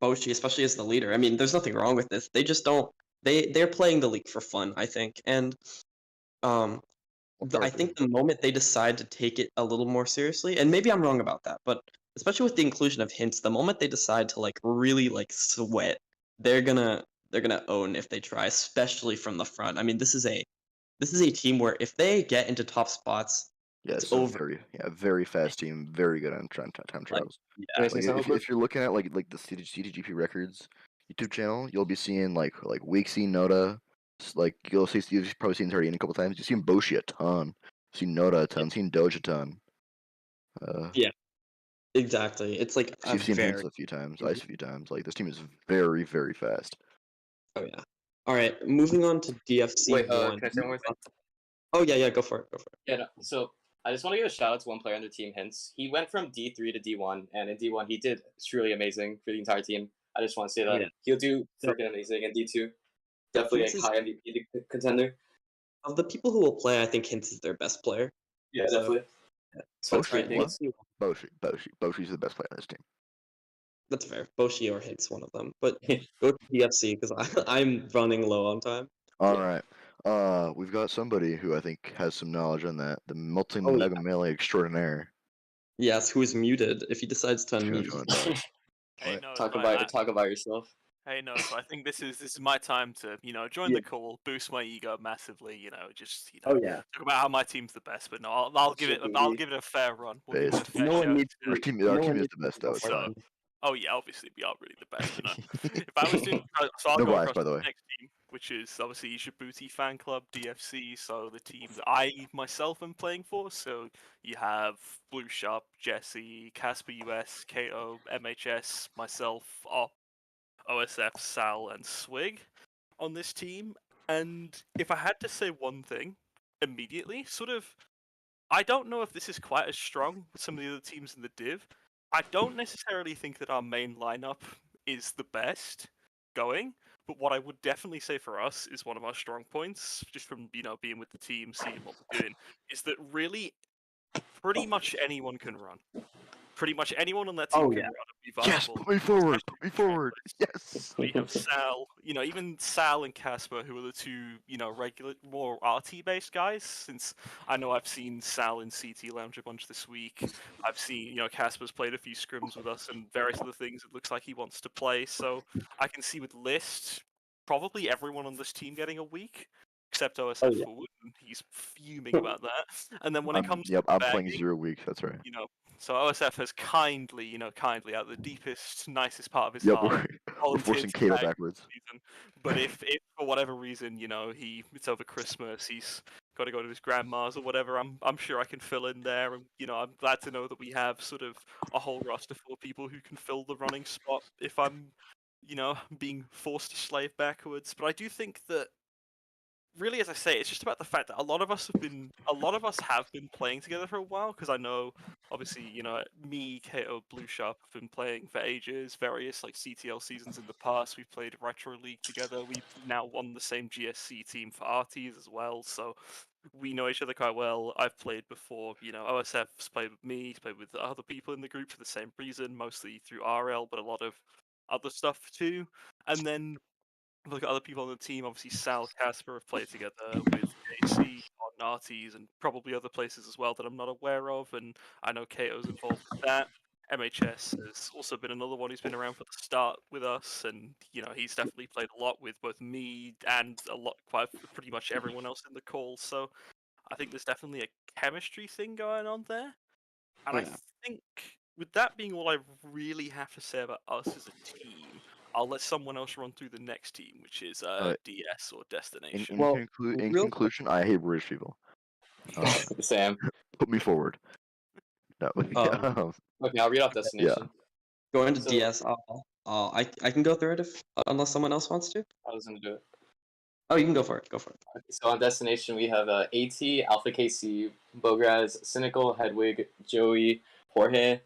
Boshi, especially as the leader. I mean, there's nothing wrong with this. They just don't. They're playing the league for fun, I think, and um, I think the moment they decide to take it a little more seriously, and maybe I'm wrong about that, but especially with the inclusion of hints, the moment they decide to like really like sweat, they're gonna own if they try, especially from the front. I mean, this is a team where if they get into top spots, Yeah, it's it's a over. very fast team, very good on time Like, trials. yeah, Can I say Like something? if you're looking at like the CTGP Records YouTube channel, you'll be seeing like Weeksy, Noda. Like you've probably seen Tardian a couple times. You've seen Boshi a ton. Seen Noda a ton. Seen Doge a ton. yeah, exactly. It's like a You've seen Hints very. a few times, Ice a few times. Like this team is very fast. Oh yeah. All right, moving on to DFC Wait, one. can I say one more thing? Oh yeah, go for it. Go for it. Yeah, no, so I just want to give a shout out to one player on the team, Hints. He went from D3 to D1, and in D1 he did truly amazing for the entire team. I just want to say that Yeah. he'll do Yeah. freaking amazing in D2. Definitely Hints a is high MVP contender. of the people who will play. I think Hints is their best player. Yeah, So, definitely. yeah. So it's Boshi, great what? things. Boshi's the best player on this team. That's fair. Boshi or Hints, one of them. But go to DFC because I'm running low on time. All Yeah. right. We've got somebody who I think has some knowledge on that. The multi Oh, mega melee extraordinaire. Yes, who is muted if he decides to He's gonna unmute. join and talk. Hey, Right. no, talk about yourself. so I think this is my time to join Yeah. the call, boost my ego massively. Just Oh yeah. talk about how my team's the best. But no, I'll give it Absolutely. a fair run. We'll give it a Based. fair No one shot. needs Our to. team, no our one team is needs the to best go though. It's for fine. it. Oh yeah, obviously we are really the best. But no, if I was doing, so I'll No go bias, across by the the way. next team, which is obviously Djibouti Fan Club DFC. So the team that I myself am playing for. So you have Blue Shop, Jesse, Casper US, KO, MHS, myself, Op, OSF, Sal, and Swig on this team. And if I had to say one thing immediately, I don't know if this is quite as strong with some of the other teams in the div. I don't necessarily think that our main lineup is the best going, but what I would definitely say for us is one of our strong points, just from being with the team, seeing what we're doing, is that really pretty much anyone can run. Pretty much anyone on that team Oh, can yeah. run and be Yes, viable. put me forward. especially Put me with forward. champions. Yes. We have Sal, even Sal and Casper, who are the two, regular, more RT-based guys. Since I know I've seen Sal in CT Lounge a bunch this week. I've seen, Casper's played a few scrims with us and various other things. It looks like he wants to play. So I can see with List, probably everyone on this team getting a week, except OSF Oh, yeah. Forward, and he's fuming about that. And then when it comes to I'm playing bagging, 0 weeks. That's right. so OSF has kindly out of the deepest, nicest part of his Yep, heart, we're volunteered forcing to Kato bag backwards. this season. But if for whatever reason, it's over Christmas, he's got to go to his grandma's or whatever, I'm sure I can fill in there, and I'm glad to know that we have sort of a whole roster full of people who can fill the running spot if I'm, being forced to slave backwards. But I do think that, really, as I say, it's just about the fact that a lot of us have been playing together for a while. Because I know, obviously, me, KO, Blue Sharp have been playing for ages. Various like CTL seasons in the past, we've played Retro League together. We've now won the same GSC team for RTs as well. So we know each other quite well. I've played before. OSF's played with me. He's played with other people in the group for the same reason, mostly through RL, but a lot of other stuff too. And then look at other people on the team. Obviously, Sal, Casper have played together with JC on Arties and probably other places as well that I'm not aware of. And I know Kato's involved with that. MHS has also been another one who's been around for the start with us, and he's definitely played a lot with both me and pretty much everyone else in the call. So I think there's definitely a chemistry thing going on there. And I Yeah. think, with that being all I really have to say about us as a team, I'll let someone else run through the next team, which is Alright. DS or In, Destination. in, Well, conclu- in real conclusion, I hate British people. Sam. Put me forward. No. Um, Okay, I'll read off Destination. going to So- DS, I can go through it if unless someone else wants to. I was gonna do it. Oh, you can go for it. Go for it. Okay, so on destination we have AT, Alpha KC, Bograz, Cynical, Hedwig, Joey, Jorge,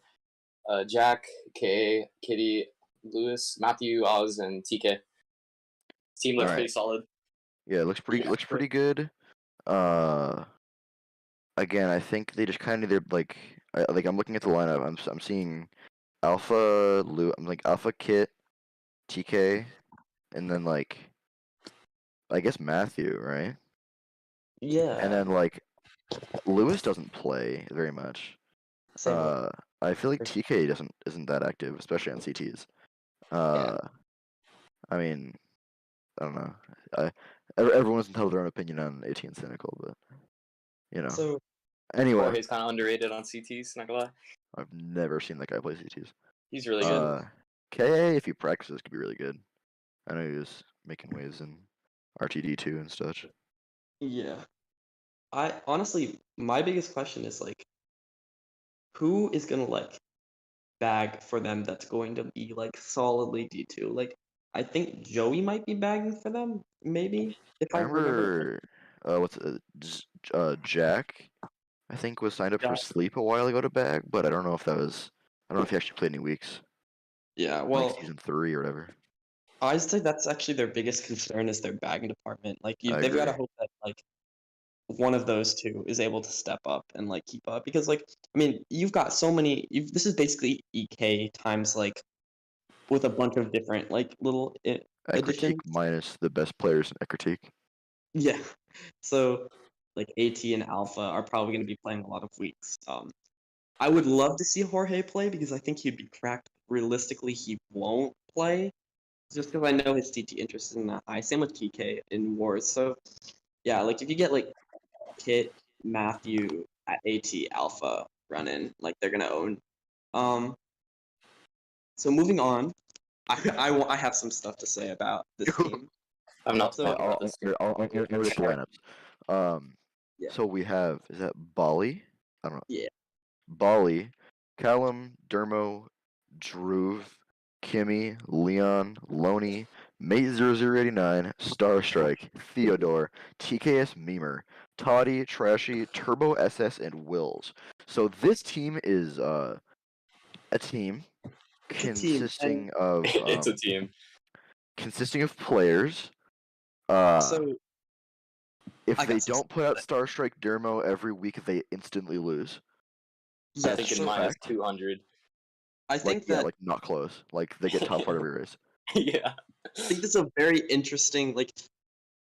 Jack, K, Kitty, Lewis, Matthew, Oz, and TK. Team looks Alright. pretty solid. Yeah, it looks pretty good. Again, I think they just kind of they're like I'm looking at the lineup. I'm seeing Alpha I'm like Alpha Kit, TK, and then like I guess Matthew, right? Yeah. And then like Lewis doesn't play very much. Same way. I feel like For sure. TK isn't that active, especially on CTs. I mean, I don't know. Everyone's entitled to their own opinion on AT and Cynical, but you know. So Anyway, Jorge's kind of underrated on CTs. Not gonna lie, I've never seen that guy play CTs. he's really good. KA, if he practices, could be really good. I know he was making waves in RTD2 and such. yeah, I honestly my biggest question is like, who is gonna like bag for them that's going to be like solidly D2? Like, I think Joey might be bagging for them, maybe if I I remember. remember, Jack, I think was signed up for Jack. Sleep a while ago to bag, but I don't know if he actually played any weeks. Yeah, Like well, season 3 or whatever. I'd say that's actually their biggest concern is their bagging department. Like, I they've got to agree. hope that like one of those two is able to step up and like keep up because like I mean you've got so many. This is basically EK times like with a bunch of different like little additions. Critique minus the best players in Critique. Yeah. So like AT and Alpha are probably going to be playing a lot of weeks. I would love to see Jorge play because I think he'd be cracked. Realistically, he won't play just because I know his CT interest isn't that high. Same with TK in Wars. So yeah, like if you get like Kit, Matthew at AT Alpha running, like they're gonna own. So moving on, I have some stuff to say about this team. I'm not So- talking about this. I'll get the lineups. Yeah. So we have, is that Bali? I don't know. Yeah. Bali, Callum, Dermo, Druve, Kimmy, Leon, Loney, Mate0089, Starstrike, Theodore, TKS Memer, Toddy, Trashy, Turbo SS, and Wills. So this team is a team It's a team, consisting of It's a team. consisting of players. So If I they got some don't put out Starstrike Dermo every week, they instantly lose. I yeah, think That's in so minus fact. 200. I think Like, yeah, that like not close. Like they get top part of every race. Yeah. I think this is a very interesting like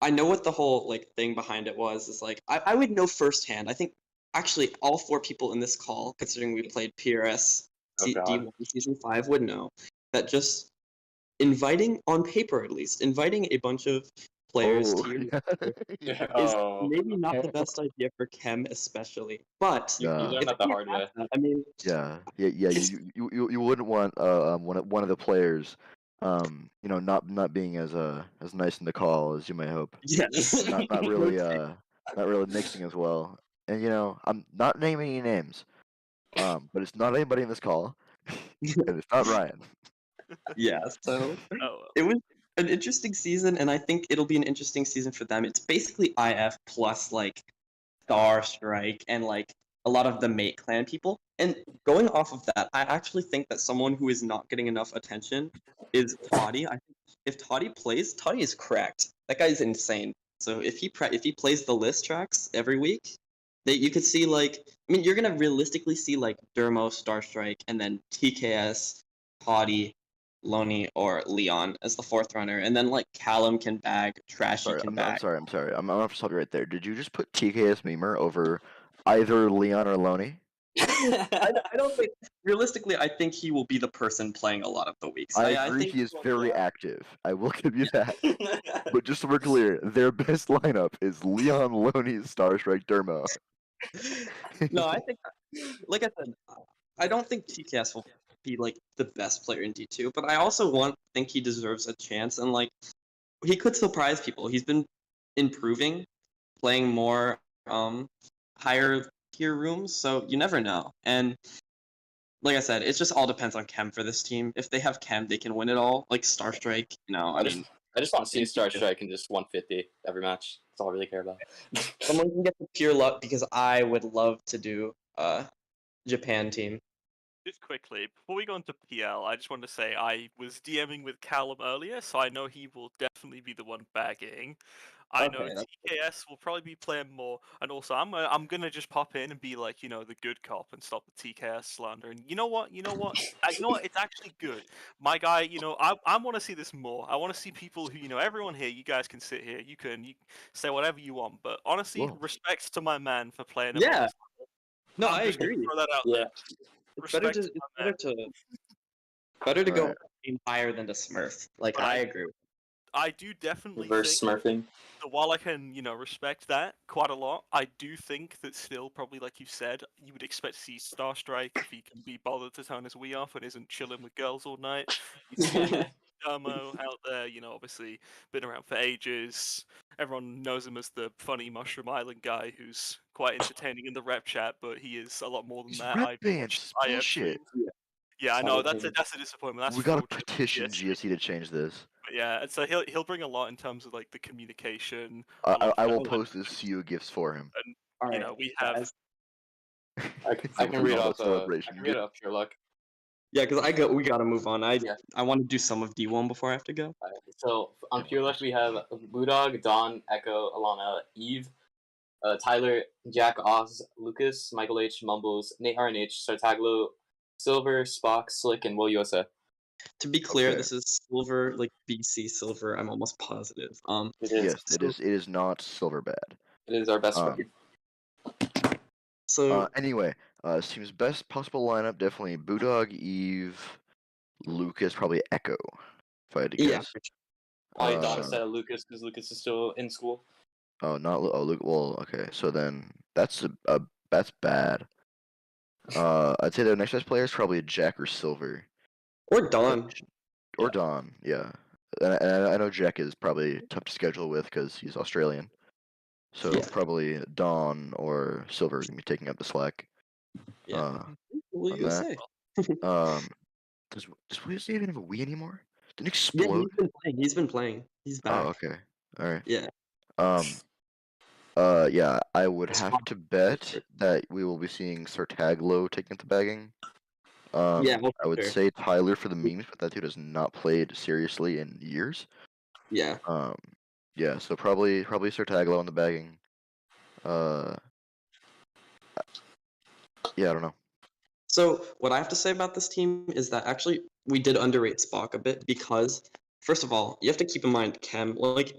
I know what the whole like thing behind it was is like I would know firsthand. I think actually all four people in this call, considering we played PRS Oh, God. D1 season 5, would know that just inviting on paper at least inviting a bunch of players Oh, to your Yeah. is Oh, maybe not the best idea for Chem especially. But you Yeah. learned if that the he hard has way. that, I mean yeah. It's- You wouldn't want one of the players not being as nice in the call as you may hope. yes. Not really mixing as well. And I'm not naming any names. But it's not anybody in this call. And it's not Ryan. Yeah, so Oh, well. it was an interesting season, and I think it'll be an interesting season for them. It's basically IF plus like Star Strike and like a lot of the Mate Clan people. And going off of that, I actually think that someone who is not getting enough attention is Toddy. I think if Toddy plays, Toddy is cracked. That guy's insane. So if he plays the list tracks every week, you could see like I mean you're gonna realistically see like Dermo, Star Strike, and then TKS, Toddy, Loney, or Leon as the fourth runner, and then like Callum can bag, Trashy Sorry, can I'm bag. sorry. I'm sorry. I'm gonna have to stop you right there. Did you just put TKS Memer over either Leon or Loney? I don't think realistically. I think he will be the person playing a lot of the weeks. I I agree think he is very active. I will give you that. But just so we're clear, their best lineup is Leon, Loney, Starstrike, Dermo. no, I think like I said, I don't think TKS will be like the best player in D2, but I also think he deserves a chance and like he could surprise people. He's been improving, playing more higher tier rooms, so you never know. And like I said, it just all depends on chem for this team. If they have chem, they can win it all. Like Star Strike, I just want to see Star Strike in just 150 every match. That's all I really care about. someone can get the pure luck because I would love to do Japan team. Just quickly, before we go into PL, I just wanted to say I was DMing with Callum earlier, so I know he will definitely be the one bagging. I know Okay, TKS will probably be playing more, and also I'm gonna just pop in and be like, the good cop and stop the TKS slander. And you know what? It's actually good. My guy, I want to see this more. I want to see people who, everyone here. You guys can sit here. You say whatever you want, but honestly, Whoa. respects to my man for playing him. Yeah. On this level. No, I'm I just gonna agree. throw that out Yeah. there. It's better Respect to my man. go Alright. higher than to Smurf. Like But I agree. I do definitely Reverse think smurfing. that while I can, respect that quite a lot, I do think that still, probably like you said, you would expect to see Star Strike if he can be bothered to turn his Wii off and isn't chilling with girls all night. You see Damo out there, obviously been around for ages. Everyone knows him as the funny Mushroom Island guy who's quite entertaining in the rep chat, but he is a lot more than These that. rep I bans, watched is IF bullshit. streams. Yeah, I know that's a disappointment. That's We gotta fraudulent. petition GSC. GSC to change this. But yeah, and so he'll bring a lot in terms of like the communication. I will post his CU gifts for him. And All right, we have guys. I can read off celebration pure luck. Yeah, because we gotta move on. I Yeah. want to do some of D1 before I have to go. So on pure luck we have Budog, Don, Echo, Alana, Eve, Tyler, Jack, Oz, Lucas, Michael H, Mumbles, Nate RNH, Sartaglo, Silver, Spock, Slick, and Will Yosa. To be clear, Okay. this is silver, like BC silver. I'm almost positive. It is. Yes, it is. It is not silver bad. It is our best Um, friend. So Anyway, this team's best possible lineup definitely Budog, Eve, Lucas, probably Echo. If I had to yeah, guess. Why Don Uh, instead of Lucas because Lucas is still in school. Oh, not Luke. Well, okay. So then that's that's bad. I'd say the next best player is probably Jack or Silver. or Dawn. Or Don, yeah. And I know Jack is probably tough to schedule with because he's Australian. So Yeah. probably Don or Silver can be taking up the slack. Yeah. What on you that. say? Does Will even have a Wii anymore? Didn't it Yeah, explode? he's been playing. He's back. Oh, okay. All right. Yeah. Yeah, I would have to bet that we will be seeing Sartaglo taking up the bagging. Yeah, I would sure. say Tyler for the memes, but that dude has not played seriously in years. Yeah. Yeah, so probably Sartaglo on the bagging. Yeah, I don't know. So what I have to say about this team is that actually we did underrate Spock a bit because, first of all, you have to keep in mind Chem, like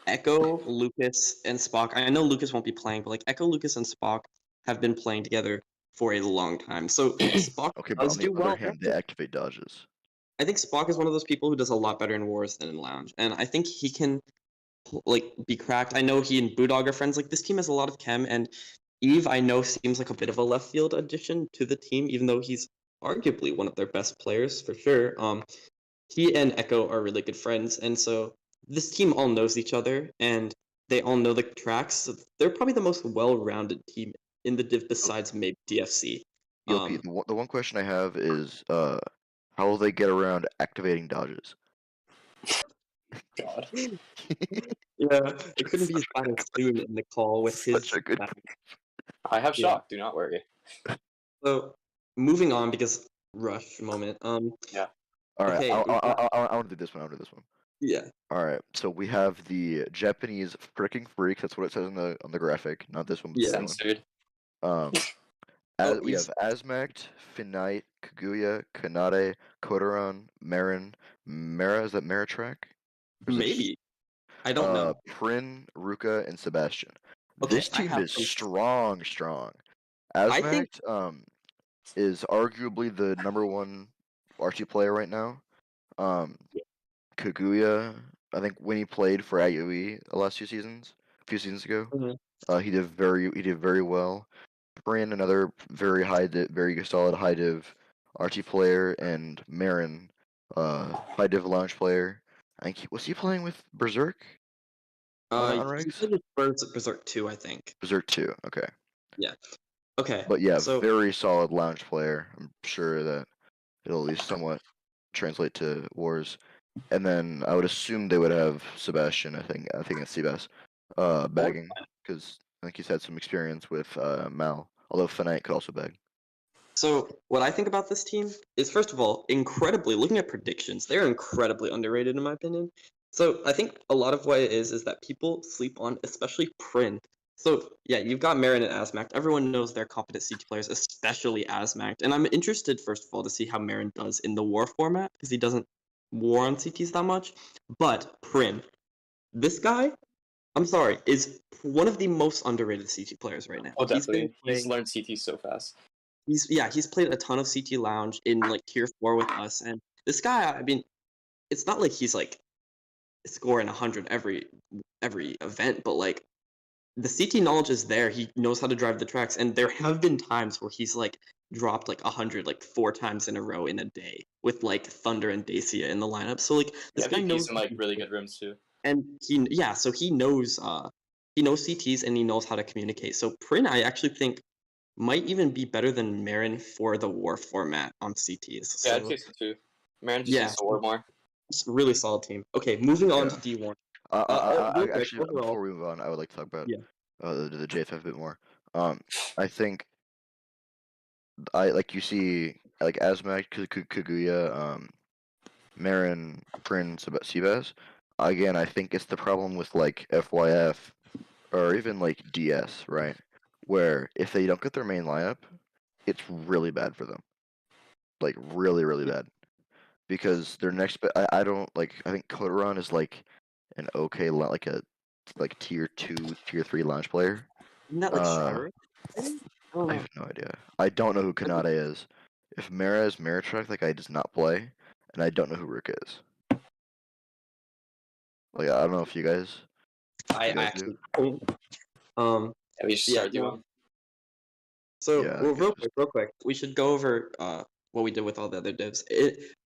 Echo, Lucas, and Spock. I know Lucas won't be playing, but like Echo, Lucas, and Spock have been playing together for a long time. So Spock Okay, but does on the do other well. hand, they activate dodges. I think Spock is one of those people who does a lot better in Wars than in Lounge, and I think he can like be cracked. I know he and Boodog are friends. Like this team has a lot of chem, and Eve I know seems like a bit of a left field addition to the team, even though he's arguably one of their best players for sure. He and Echo are really good friends, and so this team all knows each other, and they all know the tracks. So they're probably the most well-rounded team in the div besides maybe DFC. Yo, Pete, the one question I have is, how will they get around activating dodges? God. Yeah, it couldn't be as bad as soon in the call with his. Such a good. I have Yeah. shock. Do not worry. So moving on because rush moment. Yeah. All right, Okay, I want to do this one. Yeah. All right, so we have the Japanese freaking freaks. That's what it says on the graphic, not this one. But Yeah. the other Censored. one. We have Asmect, Finite, Kaguya, Kanade, Kodoron, Marin, Mara. Is that Maritrack? Maybe. I don't know. Prin, Ruka, and Sebastian. Okay, This I team have is some- strong. I think- Asmect is arguably the #1 RT player right now. Kaguya, I think when he played for IUE the last a few seasons ago, he did very well. Prin, another very solid high div RT player, and Marin, high div launch player. I think was he playing with Berserk? On he regs? played with Berserk 2, I think. Berserk 2, okay. Yeah. Okay. But yeah, So very solid lounge player. I'm sure that it'll at least somewhat translate to wars. And then I would assume they would have Sebastian. I think it's Seabass, bagging because I think he's had some experience with Mal. Although Fnatic could also bag. So what I think about this team is, first of all, looking at predictions, they're incredibly underrated in my opinion. So I think a lot of what it is that people sleep on, especially Prin. So yeah, you've got Marin and Asmac. Everyone knows they're competent CT players, especially Asmac. And I'm interested, first of all, to see how Marin does in the war format, because he doesn't war on CTs that much. But Prin, this guy, I'm sorry, is one of the most underrated CT players right now. Oh, He's been definitely. He's playing learned CT so fast. he's played a ton of CT Lounge in like tier 4 with us, and this guy, I mean, it's not like he's like scoring 100 every event, but like the CT knowledge is there. He knows how to drive the tracks, and there have been times where he's like dropped like 100 like 4 times in a row in a day with like Thunder and Dacia in the lineup. So like this Yeah, guy VP's knows, in like really good rooms too. and so he knows CTs and he knows how to communicate. So Prin, I actually think might even be better than Marin for the war format on CTs. Yeah, I'd So say so too. Marin just yeah, needs to war more. it's a really solid team. Okay, moving on to Yeah. D1. Real quick, Actually, overall, before we move on, I would like to talk about yeah. the JFF a bit more. I think like you see like Asmac, Kaguya, Marin, Prince, Seabass. Again, I think it's the problem with like FYF or even like DS, right? Where if they don't get their main lineup, it's really bad for them. Like really, really bad. Because their next, I don't like. I think Kodoran is like an okay, like a like tier 2, tier 3 launch player. Isn't that like Shira? I don't I know. have no idea. I don't know who Kanade is. If Mara is Meritrack, that guy does not play, and I don't know who Rook is. Like I don't know if you guys. I You guys do? actually don't. Yeah, we should Yeah, start doing. So, Yeah. well, I guess just, real quick, we should go over what we did with all the other divs.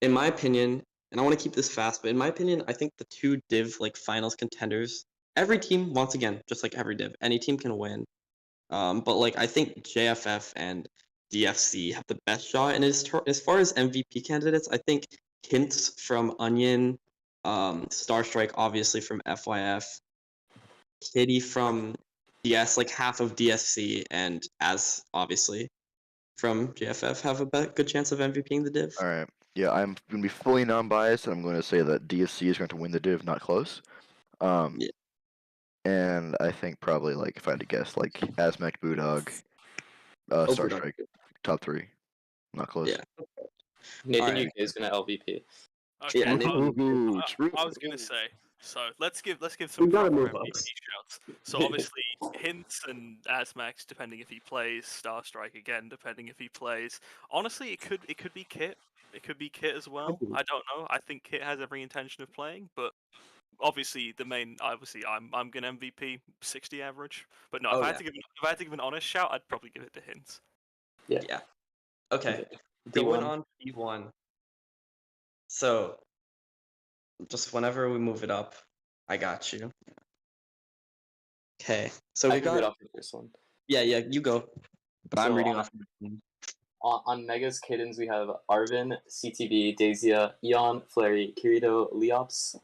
In my opinion, and I want to keep this fast, but in my opinion, I think the two div like finals contenders. Every team, once again, just like every div, any team can win. But like I think JFF and DFC have the best shot. And as far as MVP candidates, I think Hints from Onion, Starstrike obviously from FYF, Kitty from DS, like half of DSC, and as obviously from JFF have a good chance of MVPing the div. all right. Yeah, I'm gonna be fully non-biased, and I'm going to say that DSC is going to win the div, not close. Um, Yeah. and I think probably like if I had to guess, like Asmac, Boodog, Budok. Starstrike, top 3, not close. Yeah. Nathan Alright. UK is gonna LVP. Okay, Yeah, Ooh, true. I was gonna say. So let's give We some gotta proper move up. MVP shouts. So obviously Hints and Asmax, depending if he plays. Starstrike again, depending if he plays. Honestly, it could be Kit. It could be Kit as well. I don't know. I think Kit has every intention of playing, but obviously I'm gonna MVP 60 average. But no, Oh, if I had to give an honest shout, I'd probably give it to Hints. Yeah. Okay. D1. Going on D1. So just whenever we move it up, I got you. Okay. So I we can read got off the first one. yeah, you go. But I'm So reading on, off. on Mega's Kittens, we have Arvin, CTB, Daisia, Eon, Flary, Kirito, Leops,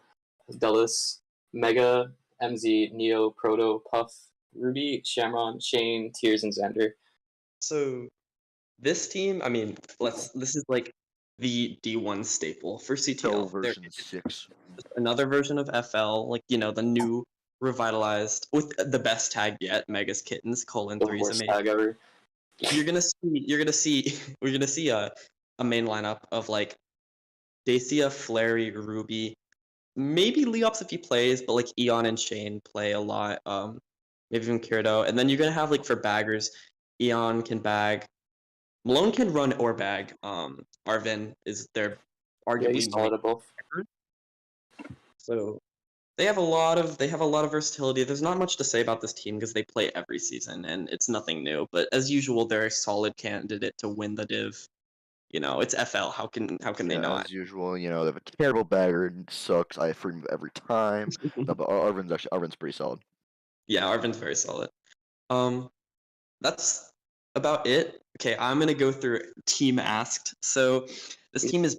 Delis, Mega, MZ, Neo, Proto, Puff, Ruby, Shamron, Shane, Tears, and Xander. So this team, I mean, this is like the D1 staple for CTL. version 6. Another version of FL, like the new revitalized with the best tag yet, Mega's Kittens, The 3 is worst amazing. tag ever. You're gonna see a main lineup of like Dacia, Flary, Ruby, maybe Leops if he plays, but like Eon and Shane play a lot. Maybe even Kirito. And then you're gonna have like for baggers, Eon can bag. Malone can run or bag. Arvin is their Yeah, arguably he's solid at both. so they have a lot of versatility. There's not much to say about this team because they play every season and it's nothing new. But as usual, they're a solid candidate to win the div. It's FL. How can they not? As usual, they have a terrible bagger. It sucks. I free him every time. No, but Arvin's pretty solid. Yeah, Arvin's very solid. That's about it. Okay, I'm gonna go through team asked. So this team is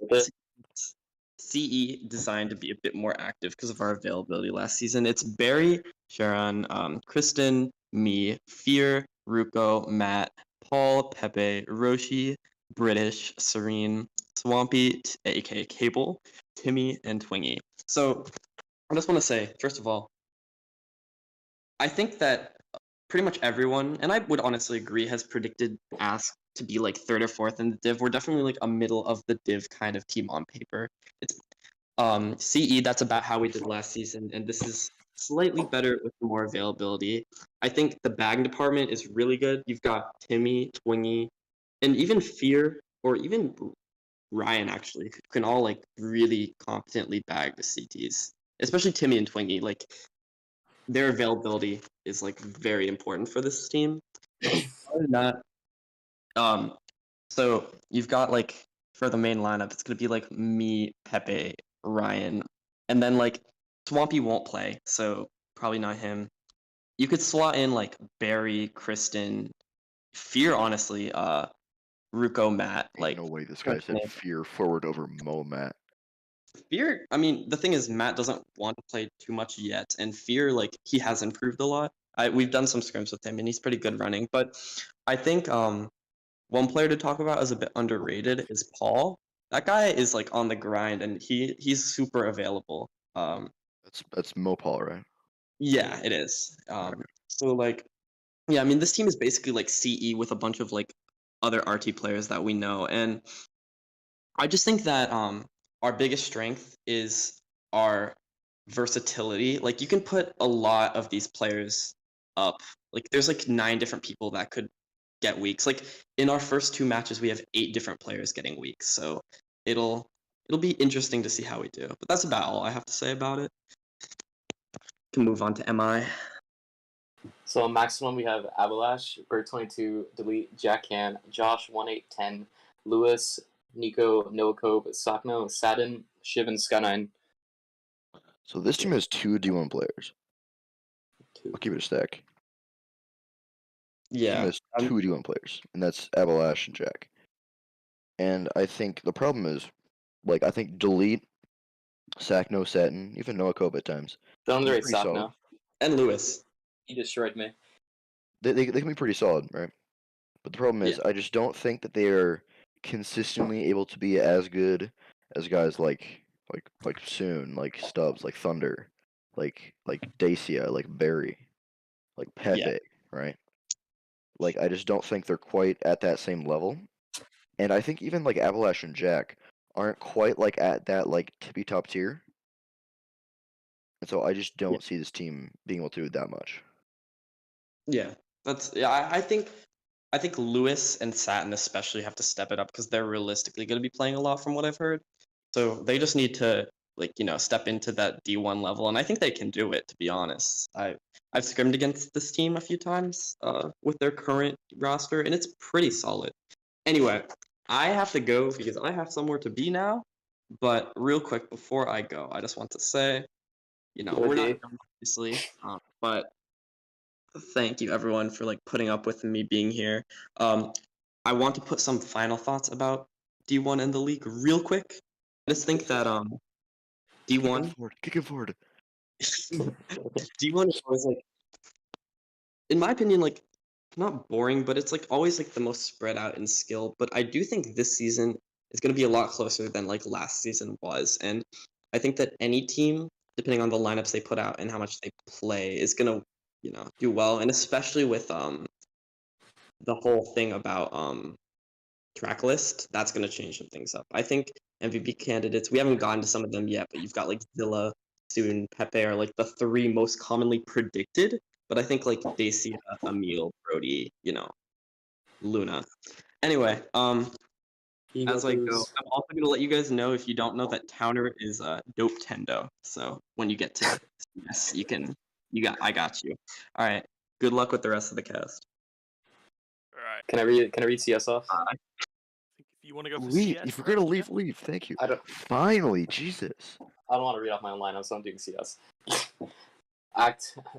CE designed to be a bit more active because of our availability last season. It's Barry, Sharon, Kristen, me, Fear, Ruko, Matt, Paul, Pepe, Roshi, British, Serene, Swampy, aka Cable, Timmy, and Twingy. So I just want to say, first of all, I think that pretty much everyone, and I would honestly agree, has predicted Ask to be like third or fourth in the div. We're definitely like a middle of the div kind of team on paper. It's CE, that's about how we did last season, and this is slightly better with more availability. I think the bag department is really good. You've got Timmy, Twingy, and even Fear, or even Ryan actually, who can all like really competently bag the CTs. Especially Timmy and Twingy. Like their availability is like very important for this team. Other than that, so you've got like for the main lineup, it's gonna be like me, Pepe, Ryan, and then like Swampy won't play, so probably not him. You could slot in like Barry, Kristen, Fear, honestly, Ruko, Matt, Ain't like no way this guy said Fear forward over Momat. Fear. I mean, the thing is, Matt doesn't want to play too much yet, and Fear, like he has improved a lot. We've done some scrims with him, and he's pretty good running. But I think one player to talk about as a bit underrated is Paul. That guy is like on the grind, and he's super available. That's Mopal, right? Yeah, it is. So like, yeah, I mean, this team is basically like CE with a bunch of like other RT players that we know, and I just think that our biggest strength is our versatility. Like you can put a lot of these players up. Like there's like 9 different people that could get weeks. Like in our first 2 matches, we have 8 different players getting weeks. So it'll be interesting to see how we do. But that's about all I have to say about it. Can move on to MI. So maximum we have Abalash, Bird22, Delete, Jack Can, Josh 1810, Lewis, Nico, Noakob, Sakno, Sadin, Shiv, and Sky9. So this team has 2 D1 players. I'll keep it a stack. Yeah. Team has 2 D1 players, and that's Abalash and Jack. And I think the problem is, like, I think Delete, Sakno, Satin, even Noakob at times. Don't underrate pretty solid. Sakno. And Lewis. He destroyed me. They can be pretty solid, right? But the problem is, I just don't think that they are consistently able to be as good as guys like Soon, like Stubbs, like Thunder, like Dacia, like Barry, like Pepe, right? Like I just don't think they're quite at that same level. And I think even like Abalash and Jack aren't quite like at that like tippy top tier. And so I just don't see this team being able to do that much. Yeah. I think Lewis and Satin especially have to step it up because they're realistically going to be playing a lot from what I've heard. So they just need to step into that D1 level, and I think they can do it. To be honest, I've scrimmed against this team a few times with their current roster, and it's pretty solid. Anyway, I have to go because I have somewhere to be now. But real quick before I go, I just want to say, we're not done, obviously, but thank you everyone for like putting up with me being here. I want to put some final thoughts about D1 and the league real quick. I just think that D1 kick it forward. D1 is always like, in my opinion, like not boring, but it's like always like the most spread out in skill. But I do think this season is going to be a lot closer than like last season was, and I think that any team, depending on the lineups they put out and how much they play, is going to do well, and especially with the whole thing about track list, that's going to change some things up. I think MVP candidates, we haven't gotten to some of them yet, but you've got like Zilla, Soon, Pepe are like the 3 most commonly predicted. But I think like Dacia, Emil, Brody, Luna. Anyway, as I go, I'm also gonna let you guys know, if you don't know, that Towner is Dope Tendo. So when you get to yes, I got you. All right. Good luck with the rest of the cast. All right. Can I read CS off? I think if you want to go for Leave. CS, If you're gonna leave. Thank you. Finally, Jesus. I don't want to read off my own lineup, so I'm doing CS.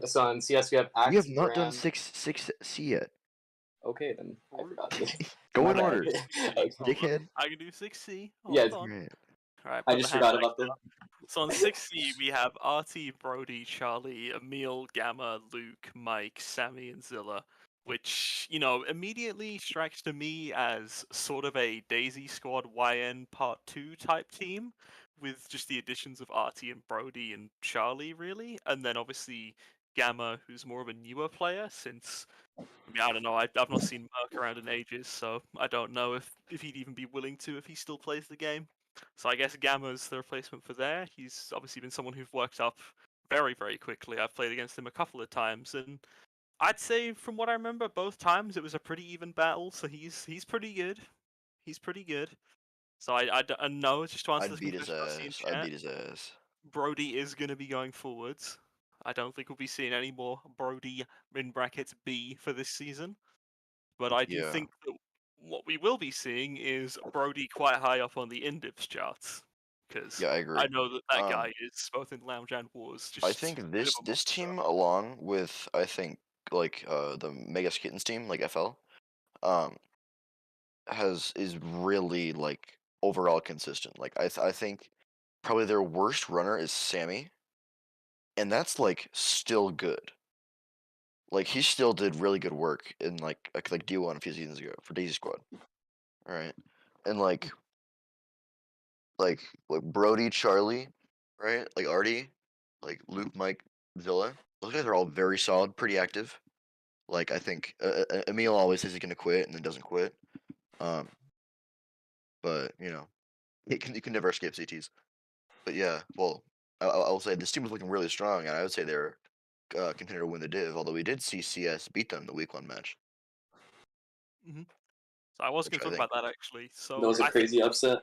So in CS we have Act. We have not Bram. done 6C yet. Okay, then I forgot. Go My in bad. order. Okay. Hold on. Dickhead. I can do 6C. Yeah, Hold on. Right. Alright, I put just the hand forgot back about them. on. So on 6C, we have RT, Brody, Charlie, Emil, Gamma, Luke, Mike, Sammy, and Zilla, which, you know, immediately strikes to me as sort of a Daisy Squad YN Part 2 type team, with just the additions of RT and Brody and Charlie, really. And then obviously Gamma, who's more of a newer player, since I mean, I don't know. I've not seen Merc around in ages, so I don't know if he'd even be willing to if he still plays the game. So I guess Gamma's the replacement for there. He's obviously been someone who's worked up very, very quickly. I've played against him a couple of times, and I'd say from what I remember, both times it was a pretty even battle. So he's pretty good. He's pretty good. So I know, just to answer I'd the beat his question I see in ass. I'd chat, beat his ass. Brody is going to be going forwards. I don't think we'll be seeing any more Brody in brackets B for this season. But I do Yeah. think that what we will be seeing is Brody quite high up on the Indivs charts. Because Yeah, I agree. I know that that Um, guy is, both in Lounge and Wars, just I think a bit this of a this monster. team, along with I think like the Mega Kittens team, like FL, um, is really like overall consistent. Like I think probably their worst runner is Sammy, and that's like still good. Like he still did really good work in like D1 a few seasons ago for Daisy Squad. All right, and like Brody, Charlie, right? Like Artie, like Luke, Mike, Zilla. Those guys are all very solid, pretty active. Like I think Emil always says he's gonna quit and then doesn't quit. Um, but you know, you can never escape CTs. But yeah, well, I will say this team was looking really strong, and I would say they're contender to win the div. Although we did see CS beat them in the week 1 match, Hmm. So I was which going to I talk think about that actually. That So was a crazy upset.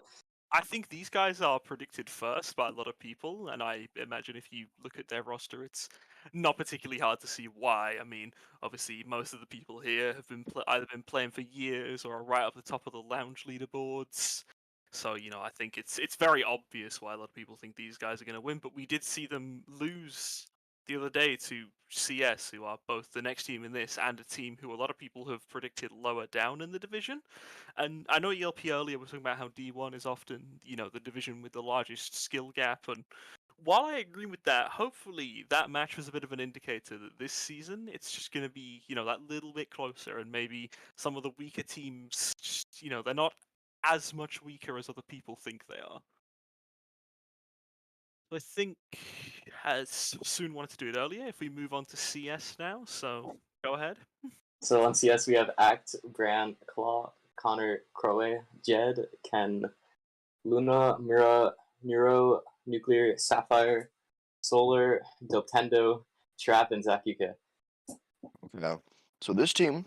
I think these guys are predicted first by a lot of people, and I imagine if you look at their roster, it's not particularly hard to see why. I mean, obviously, most of the people here have been either been playing for years or are right up the top of the lounge leaderboards. So you know, I think it's very obvious why a lot of people think these guys are going to win. But we did see them lose the other day to CS, who are both the next team in this and a team who a lot of people have predicted lower down in the division. And I know ELP earlier was talking about how D1 is often, you know, the division with the largest skill gap. And while I agree with that, hopefully that match was a bit of an indicator that this season it's just going to be, you know, that little bit closer. And maybe some of the weaker teams, just, you know, they're not as much weaker as other people think they are. I think, as Soon wanted to do it earlier, if we move on to CS now, so go ahead. So on CS we have Act, Bran, Claw, Connor, Crowe, Jed, Ken, Luna, Mira, Neuro, Nuclear, Sapphire, Solar, Doptendo, Trap, and ZachUK. yeah. So this team,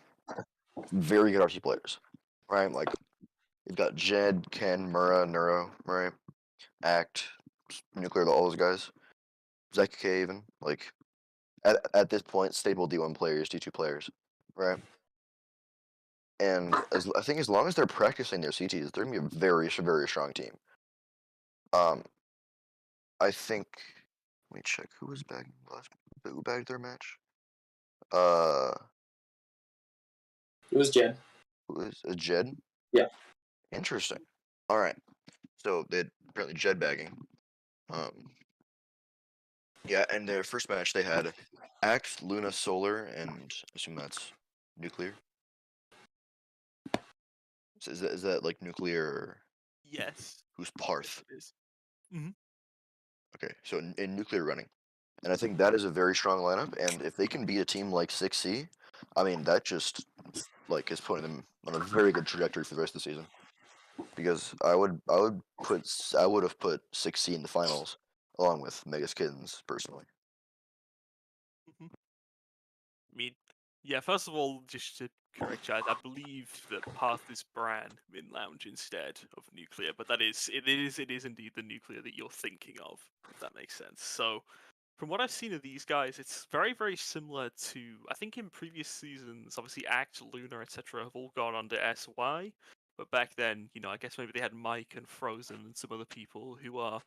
very good RT players, right? Like you've got Jed, Ken, Mura, Neuro, right? Act, Nuclear, all those guys. ZK even like at this point, stable D1 players, D2 players, right? And I think as long as they're practicing their CTs, they're gonna be a very very strong team. Um, I think. Let me check who was bagging last. Who bagged their match? Uh, It was Jed. who is Jed? Yeah. Interesting. All right. So they had apparently Jed bagging. Um, yeah, and their first match they had Axe, Luna, Solar, and I assume that's Nuclear. So is that like Nuclear? Or Yes. who's Parth? It is. Okay, so in Nuclear running. And I think that is a very strong lineup. And if they can beat a team like 6C, I mean, that just like is putting them on a very good trajectory for the rest of the season. Because I would have put 6C in the finals along with Megas Kittens personally. I mean, yeah, first of all, just to correct you, I believe that Path is Bran in Lounge instead of Nuclear, but it is indeed the Nuclear that you're thinking of, if that makes sense. So, from what I've seen of these guys, it's very, very similar to, I think in previous seasons, obviously Act, Luna, etc. have all gone under SY, but back then, you know, I guess maybe they had Mike and Frozen and some other people who are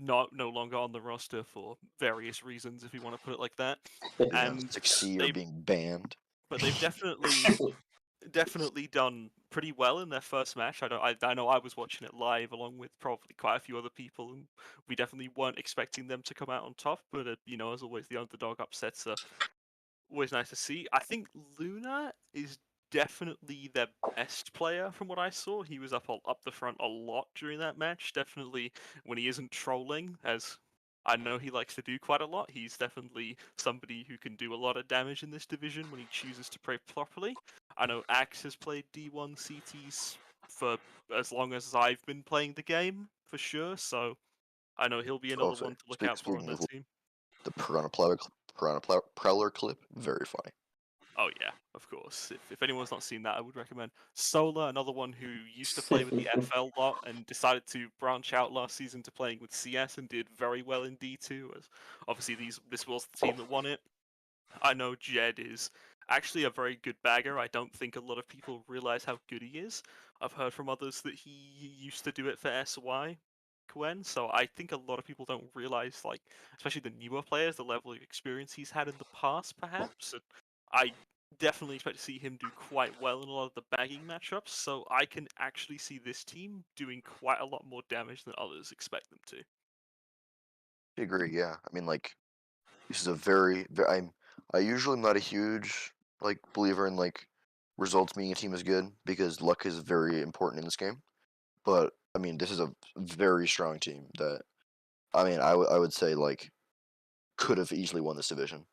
no longer on the roster for various reasons, if you want to put it like that. Yeah, And 6C are they've being banned. but they've definitely definitely done pretty well in their first match. I know I was watching it live along with probably quite a few other people, and we definitely weren't expecting them to come out on top. But as always, the underdog upsets are always nice to see. I think Luna is definitely their best player from what I saw. He was up the front a lot during that match. Definitely when he isn't trolling, as I know he likes to do quite a lot. He's definitely somebody who can do a lot of damage in this division when he chooses to play properly. I know Axe has played D1 CTs for as long as I've been playing the game, for sure. So I know he'll be another Also, one to look out for on speaking their of team. the Prowler clip, very funny. Oh yeah, of course. If anyone's not seen that, I would recommend. Solar, another one who used to play with the FL lot and decided to branch out last season to playing with CS and did very well in D2. As obviously this was the team that won it. I know Jed is actually a very good bagger. I don't think a lot of people realize how good he is. I've heard from others that he used to do it for SY Gwen, so I think a lot of people don't realize, like, especially the newer players, the level of experience he's had in the past, perhaps. And I definitely expect to see him do quite well in a lot of the bagging matchups, so I can actually see this team doing quite a lot more damage than others expect them to. I agree. Yeah, I mean, like, this is a I usually am not a huge like believer in like results meaning a team is good because luck is very important in this game. But I mean, this is a very strong team that I mean, I would say like could have easily won this division,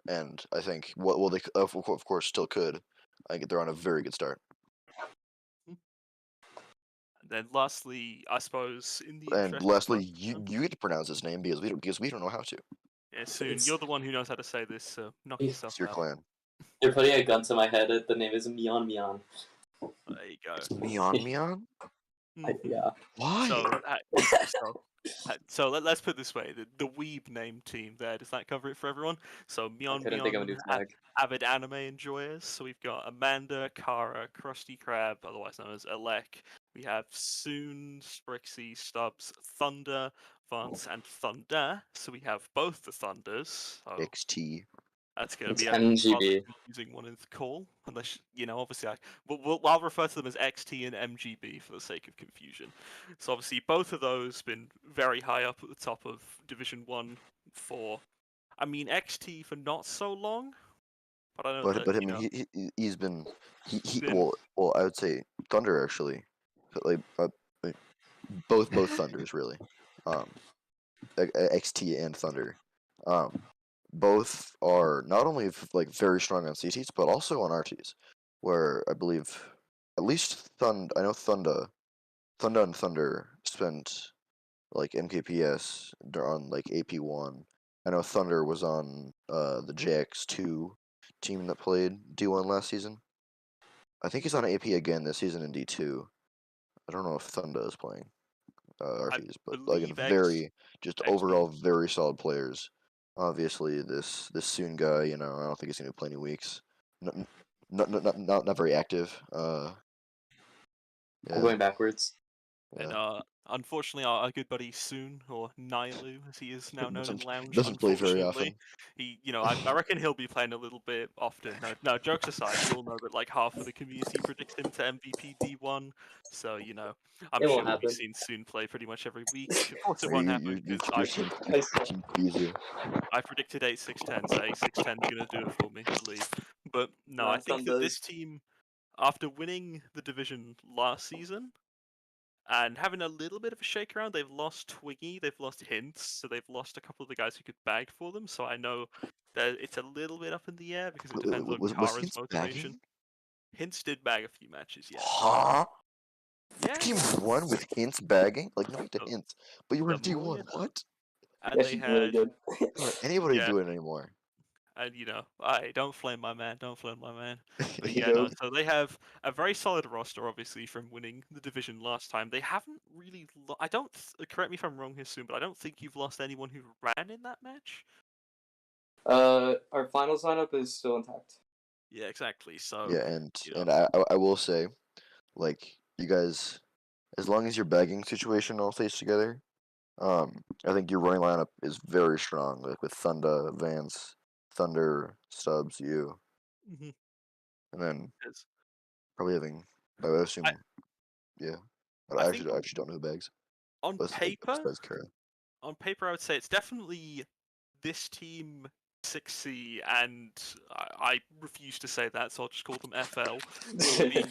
and I think well they of course still could. I think they're on a very good start. And then lastly, I suppose in the And interest lastly, of you get to pronounce his name because we don't know how to. yeah, soon It's, you're the one who knows how to say this, so knock yourself It's your out. clan. you're putting a gun to my head. The name is Mion Mion. There you go. It's Mion Mion. Mhm. Yeah. Why? So let's put it this way: the Weeb name team there, does that cover it for everyone? So I couldn't think of a new tag. avid anime enjoyers. So we've got Amanda, Kara, Krusty Krab, otherwise known as Alec. We have Soon, Sprixie, Stubbs, Thunder, Vance, and Thunder. So we have both the Thunders. So XT. that's going to It's be a rather MGB. confusing one in the call, unless obviously I'll refer to them as XT and MGB for the sake of confusion. So obviously both of those been very high up at the top of Division 1 for, I mean, XT for not so long, but I know that But I mean he's been he been well I would say Thunder actually, like like, both Thunders really, um XT and Thunder, um both are not only like very strong on CTs but also on RTs, where I believe at least I know Thunder and Thunder spent like MKPS on like AP1. I know Thunder was on the JX2 team that played D1 last season. I think he's on AP again this season in D2. I don't know if Thunder is playing I RTs, but again, believe very just XP. overall very solid players. Obviously, this Soon guy, I don't think he's gonna play any weeks. Not not very active. I'm Yeah, going backwards. And yeah. unfortunately, our good buddy Soon, or Nailu, as he is now known in Lounge, Doesn't play very unfortunately, often. I reckon he'll be playing a little bit often. No, jokes aside, we all know that like half of the community predicts him to MVP D1. So I'm It sure won't we'll be happen. seeing Soon play pretty much every week. Of course, it Hey, won't happen because your team I saw. beats you. I predicted 8-6-10, so 8-6-10's gonna do it for me, I believe. But no, I No, think some that this does. team, after winning the division last season and having a little bit of a shake around, they've lost Twiggy, they've lost Hints, so they've lost a couple of the guys who could bag for them. So I know that it's a little bit up in the air because it depends on Was Kara's Hints motivation. bagging? Hints did bag a few matches, yes. Huh? Yeah, Team yeah. won with Hints bagging? Like, no hate to So, Hints, but you were the in more D1. you know. What? And Yeah, they she's really had, good. Don't let anybody yeah, do it anymore. and I don't flame my man, don't flame my man. But You yeah, know? no. So they have a very solid roster, obviously, from winning the division last time. They haven't really. I don't. Correct me if I'm wrong here soon, but I don't think you've lost anyone who ran in that match. Our finals lineup is still intact. Yeah, exactly. So Yeah, and you know, and I will say, like, you guys, as long as your bagging situation all stays together, I think your running lineup is very strong. Like with Thunder, Vance, Thunder, Stubbs, you. mhm. and then Because probably having. I would assume, yeah. But I I think actually don't know who bags. on paper, Besides Kara. I would say it's definitely this team 6C, and I refuse to say that, so I'll just call them FL. Will be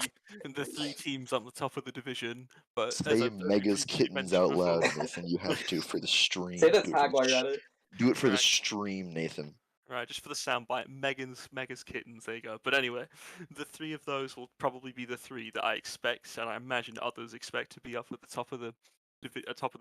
the three teams on the top of the division. But as Say I Mega's briefly kittens mentioned out before, loud, Nathan. You have to for the stream. Say the Do it for tag the while you're at it. Do it for the Right. stream, Nathan. Right, just for the soundbite, Megan's kittens. There you go. But anyway, the three of those will probably be the three that I expect, and I imagine others expect to be up at the top of the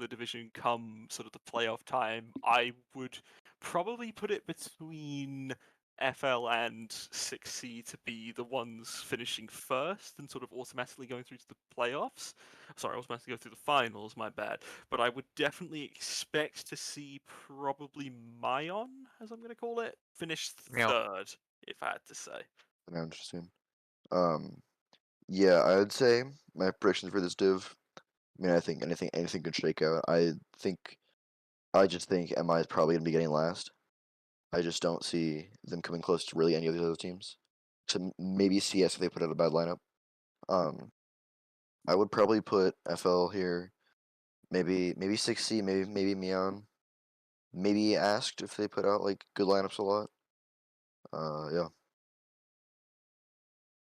division come sort of the playoff time. I would probably put it between FL and 6C to be the ones finishing first and sort of automatically going through to the playoffs. Sorry, automatically go through the finals. My bad. But I would definitely expect to see probably Mayon, as I'm going to call it, finish Yeah. third, if I had to say. Interesting. Yeah, I would say my predictions for this div. I mean, I think anything could shake out. I just think MI is probably gonna be getting last. I just don't see them coming close to really any of the other teams. To maybe CS if they put out a bad lineup. I would probably put FL here. Maybe 6C, maybe Mion. Maybe Asked if they put out like good lineups a lot. Yeah.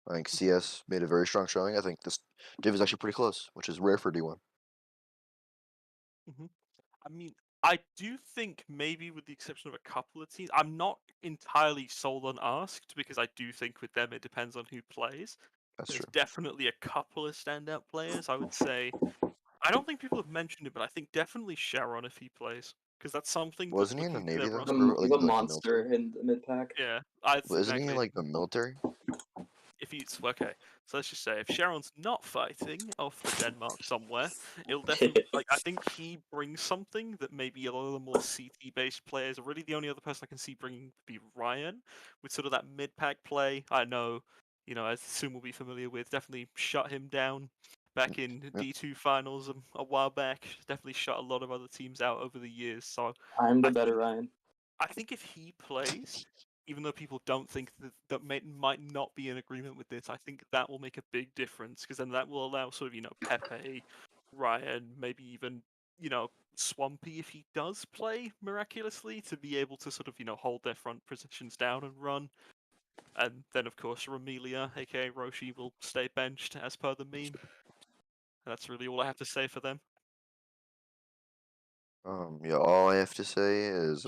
I think CS made a very strong showing. I think this div is actually pretty close, which is rare for D1. I mean, I do think maybe with the exception of a couple of teams, I'm not entirely sold on Asked because I do think with them it depends on who plays. That's There's true. definitely a couple of standout players. I would say, I don't think people have mentioned it, but I think definitely Sharon if he plays, because that's something that's Wasn't he in the looking at Navy their though? roster. Or He's like a the monster military? in the mid pack. Yeah, Well, isn't he in exactly. like the military? If he's okay, so let's just say if Sharon's not fighting off for Denmark somewhere, it'll definitely like I think he brings something that maybe a lot of the more CT based players. Really, the only other person I can see bringing would be Ryan, with sort of that mid pack play. I know, as Soon will be familiar with, definitely shut him down back in Yep. D2 finals a while back. Definitely shut a lot of other teams out over the years. So I'm the I better think Ryan. I think if he plays, even though people don't think that might not be in agreement with this, I think that will make a big difference because then that will allow sort of Pepe, Ryan, maybe even Swampy if he does play miraculously to be able to sort of hold their front positions down and run. And then of course Ramelia, aka Roshi, will stay benched as per the meme. That's really all I have to say for them. Yeah, all I have to say is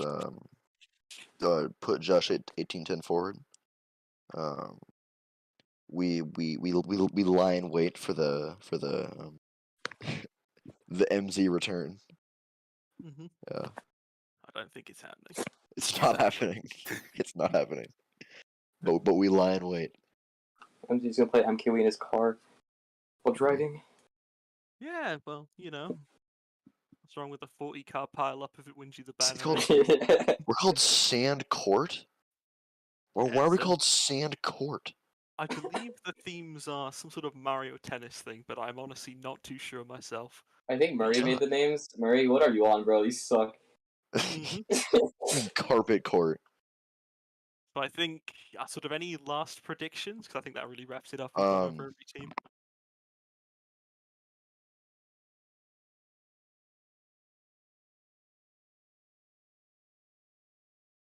put Josh at 1810 forward. We lie in wait for the the MZ return. Hmm Yeah, I don't think it's happening. it's not happening. It's not happening. But we lie in wait. MZ's gonna play MKWii in his car while driving. Yeah, well, what's wrong with a 40-car pile-up if it wins you the It's banner? called- We're called Sand Court. Or why are we called Sand Court? I believe the themes are some sort of Mario Tennis thing, but I'm honestly not too sure myself. I think Murray made the names. Murray, what are you on, bro? You suck. Carpet Court. So I think sort of any last predictions, because I think that really wraps it up with one over every team.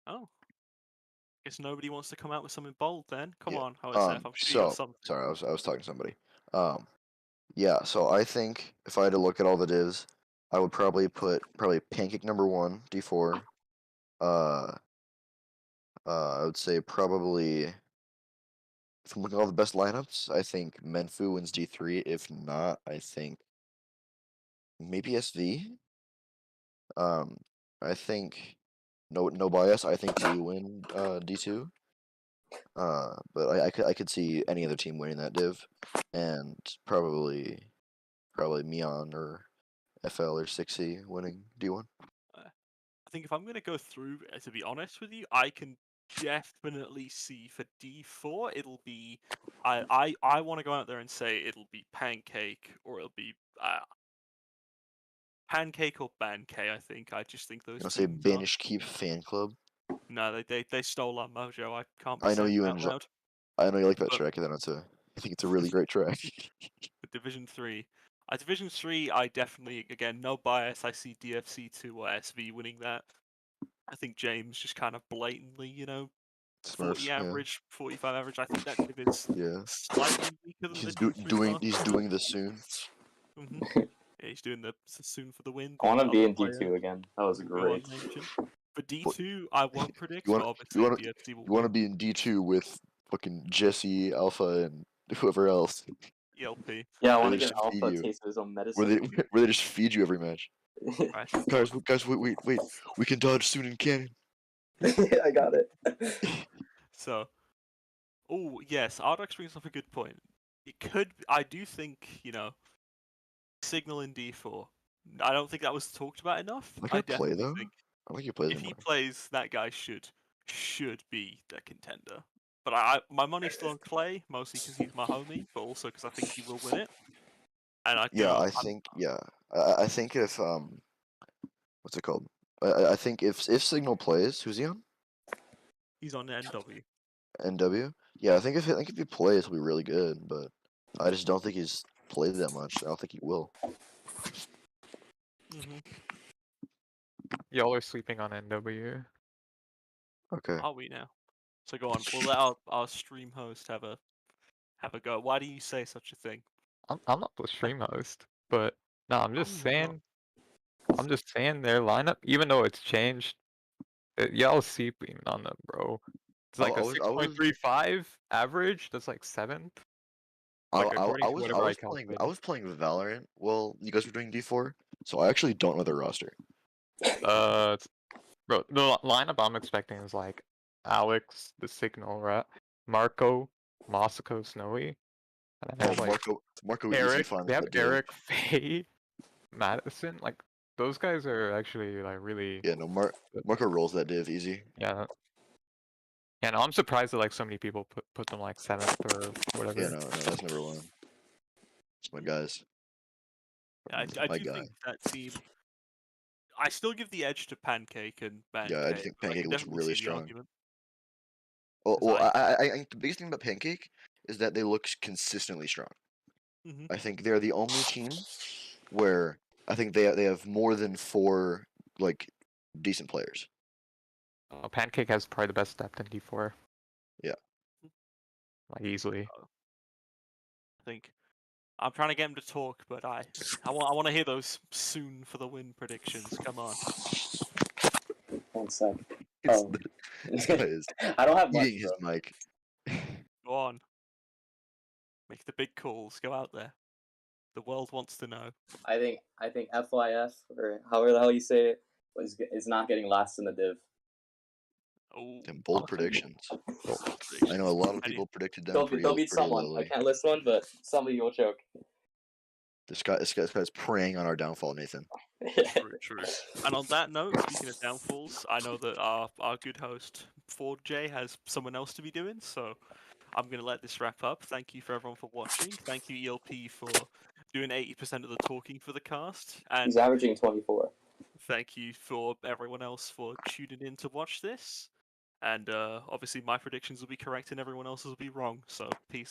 Oh. Guess nobody wants to come out with something bold then. Come on, OSF, I'm sure you have something. Sorry, I was talking to somebody. Yeah, so I think if I had to look at all the divs, I would probably put Pancake number 1, D4. I would say probably if I'm looking at all the best lineups, I think Menfu wins D3. If not, I think maybe SV. I think no bias. I think we win D2. But I could see any other team winning that div, and probably Mion or FL or 6C winning D1. I think if I'm going to go through, to be honest with you, I can definitely see for D4 it'll be I want to go out there and say it'll be Pancake or it'll be Pancake or Bankay. I think I just think those You want to say teams Banish Keep Fan Club? no, they stole our mojo. I can't be I know saying you that and out loud. I know you like that But- track, and then I think it's a really great track. Division 3. Division 3, I definitely, again, no bias, I see DFC2 or SV winning that. I think James just kind of blatantly, 40 Smurfs, yeah. average, 45 average. I think that div is Yeah. slightly weaker than He's the 2-3 he's doing this soon. Yeah, he's doing the soon for the win. I want to the be other in player D2 again. That was we'll go on great. mention. For D2, I won't predict, You but want obviously wanna- DFC will you want to win. be in D2 with fucking Jesse, Alpha, and whoever else, ELP. Yeah, I Where want they to just get feed Alpha you. taste of his own where medicine. they just feed you every match. Right. Guys, wait, we can dodge soon in cannon. I got it. So, oh yes, Ardox brings up a good point. It could. I do think Signal in D4. I don't think that was talked about enough. Like I I play definitely though. think I like you play if them he more. plays, that guy should be the contender. But my money's still on Clay, mostly because he's my homie, but also because I think he will win it. And I Yeah, don't. I think I think if what's it called? I think if Signal plays, who's he on? He's on NW. NW. Yeah, I think if he plays, he'll be really good. But I just don't think he's played that much. I don't think he will. Mm-hmm. Y'all are sleeping on NW. Okay. Are we now? So go on. We'll let our stream host have a go. Why do you say such a thing? I'm not the stream host, but no, I'm Oh, just you're saying. I'm just saying their lineup, even though it's changed, y'all sleeping on them, bro. It's like I a was- I was- 6.35 average. That's like 7th. I, Like I, according I to was whatever I playing calculated. I was playing with Valorant. Well, you guys were doing D4, so I actually don't know their roster. Bro, the lineup I'm expecting is like Alex, the Signal, right? Marco, Moscow, Snowy, and I Oh, have like Marco easy Eric. finds They have that div. Eric, Faye, Madison. Like those guys are actually like really. Yeah, no, Marco rolls that div easy. Yeah. Yeah, no, I'm surprised that like so many people put them like 7th or whatever. Yeah, no, that's number one. It's my guys. I My do guy. think that team. I still give the edge to Pancake and Pancake. Yeah, I think but I Pancake can looks definitely really see the strong. argument. Oh, 'Cause well, I think the biggest thing about Pancake is that they look consistently strong. Mhm. I think they're the only team where I think they have more than 4 like decent players. Pancake has probably the best depth in D4. Yeah. Like easily. I think I'm trying to get him to talk, but I want to hear those soon for the win predictions. Come on. 1 sec. It's- Oh. This guy is I don't have much. eating his Bro. mic. Go on. Make the big calls. Go out there. The world wants to know. I think FYF or however the hell you say it is not getting last in the div. Oh, Damn, bold Awesome. predictions. predictions. I know a lot of How do you- people predicted them They'll pretty beat pretty someone. lowly. I can't list one, but somebody will choke. This guy's preying on our downfall, Nathan. True. And on that note, speaking of downfalls, I know that our good host Ford J has someone else to be doing, so I'm gonna let this wrap up. Thank you for everyone for watching. Thank you ELP for doing 80% of the talking for the cast, and He's averaging 24. thank you for everyone else for tuning in to watch this. And obviously, my predictions will be correct and everyone else's will be wrong. So peace out.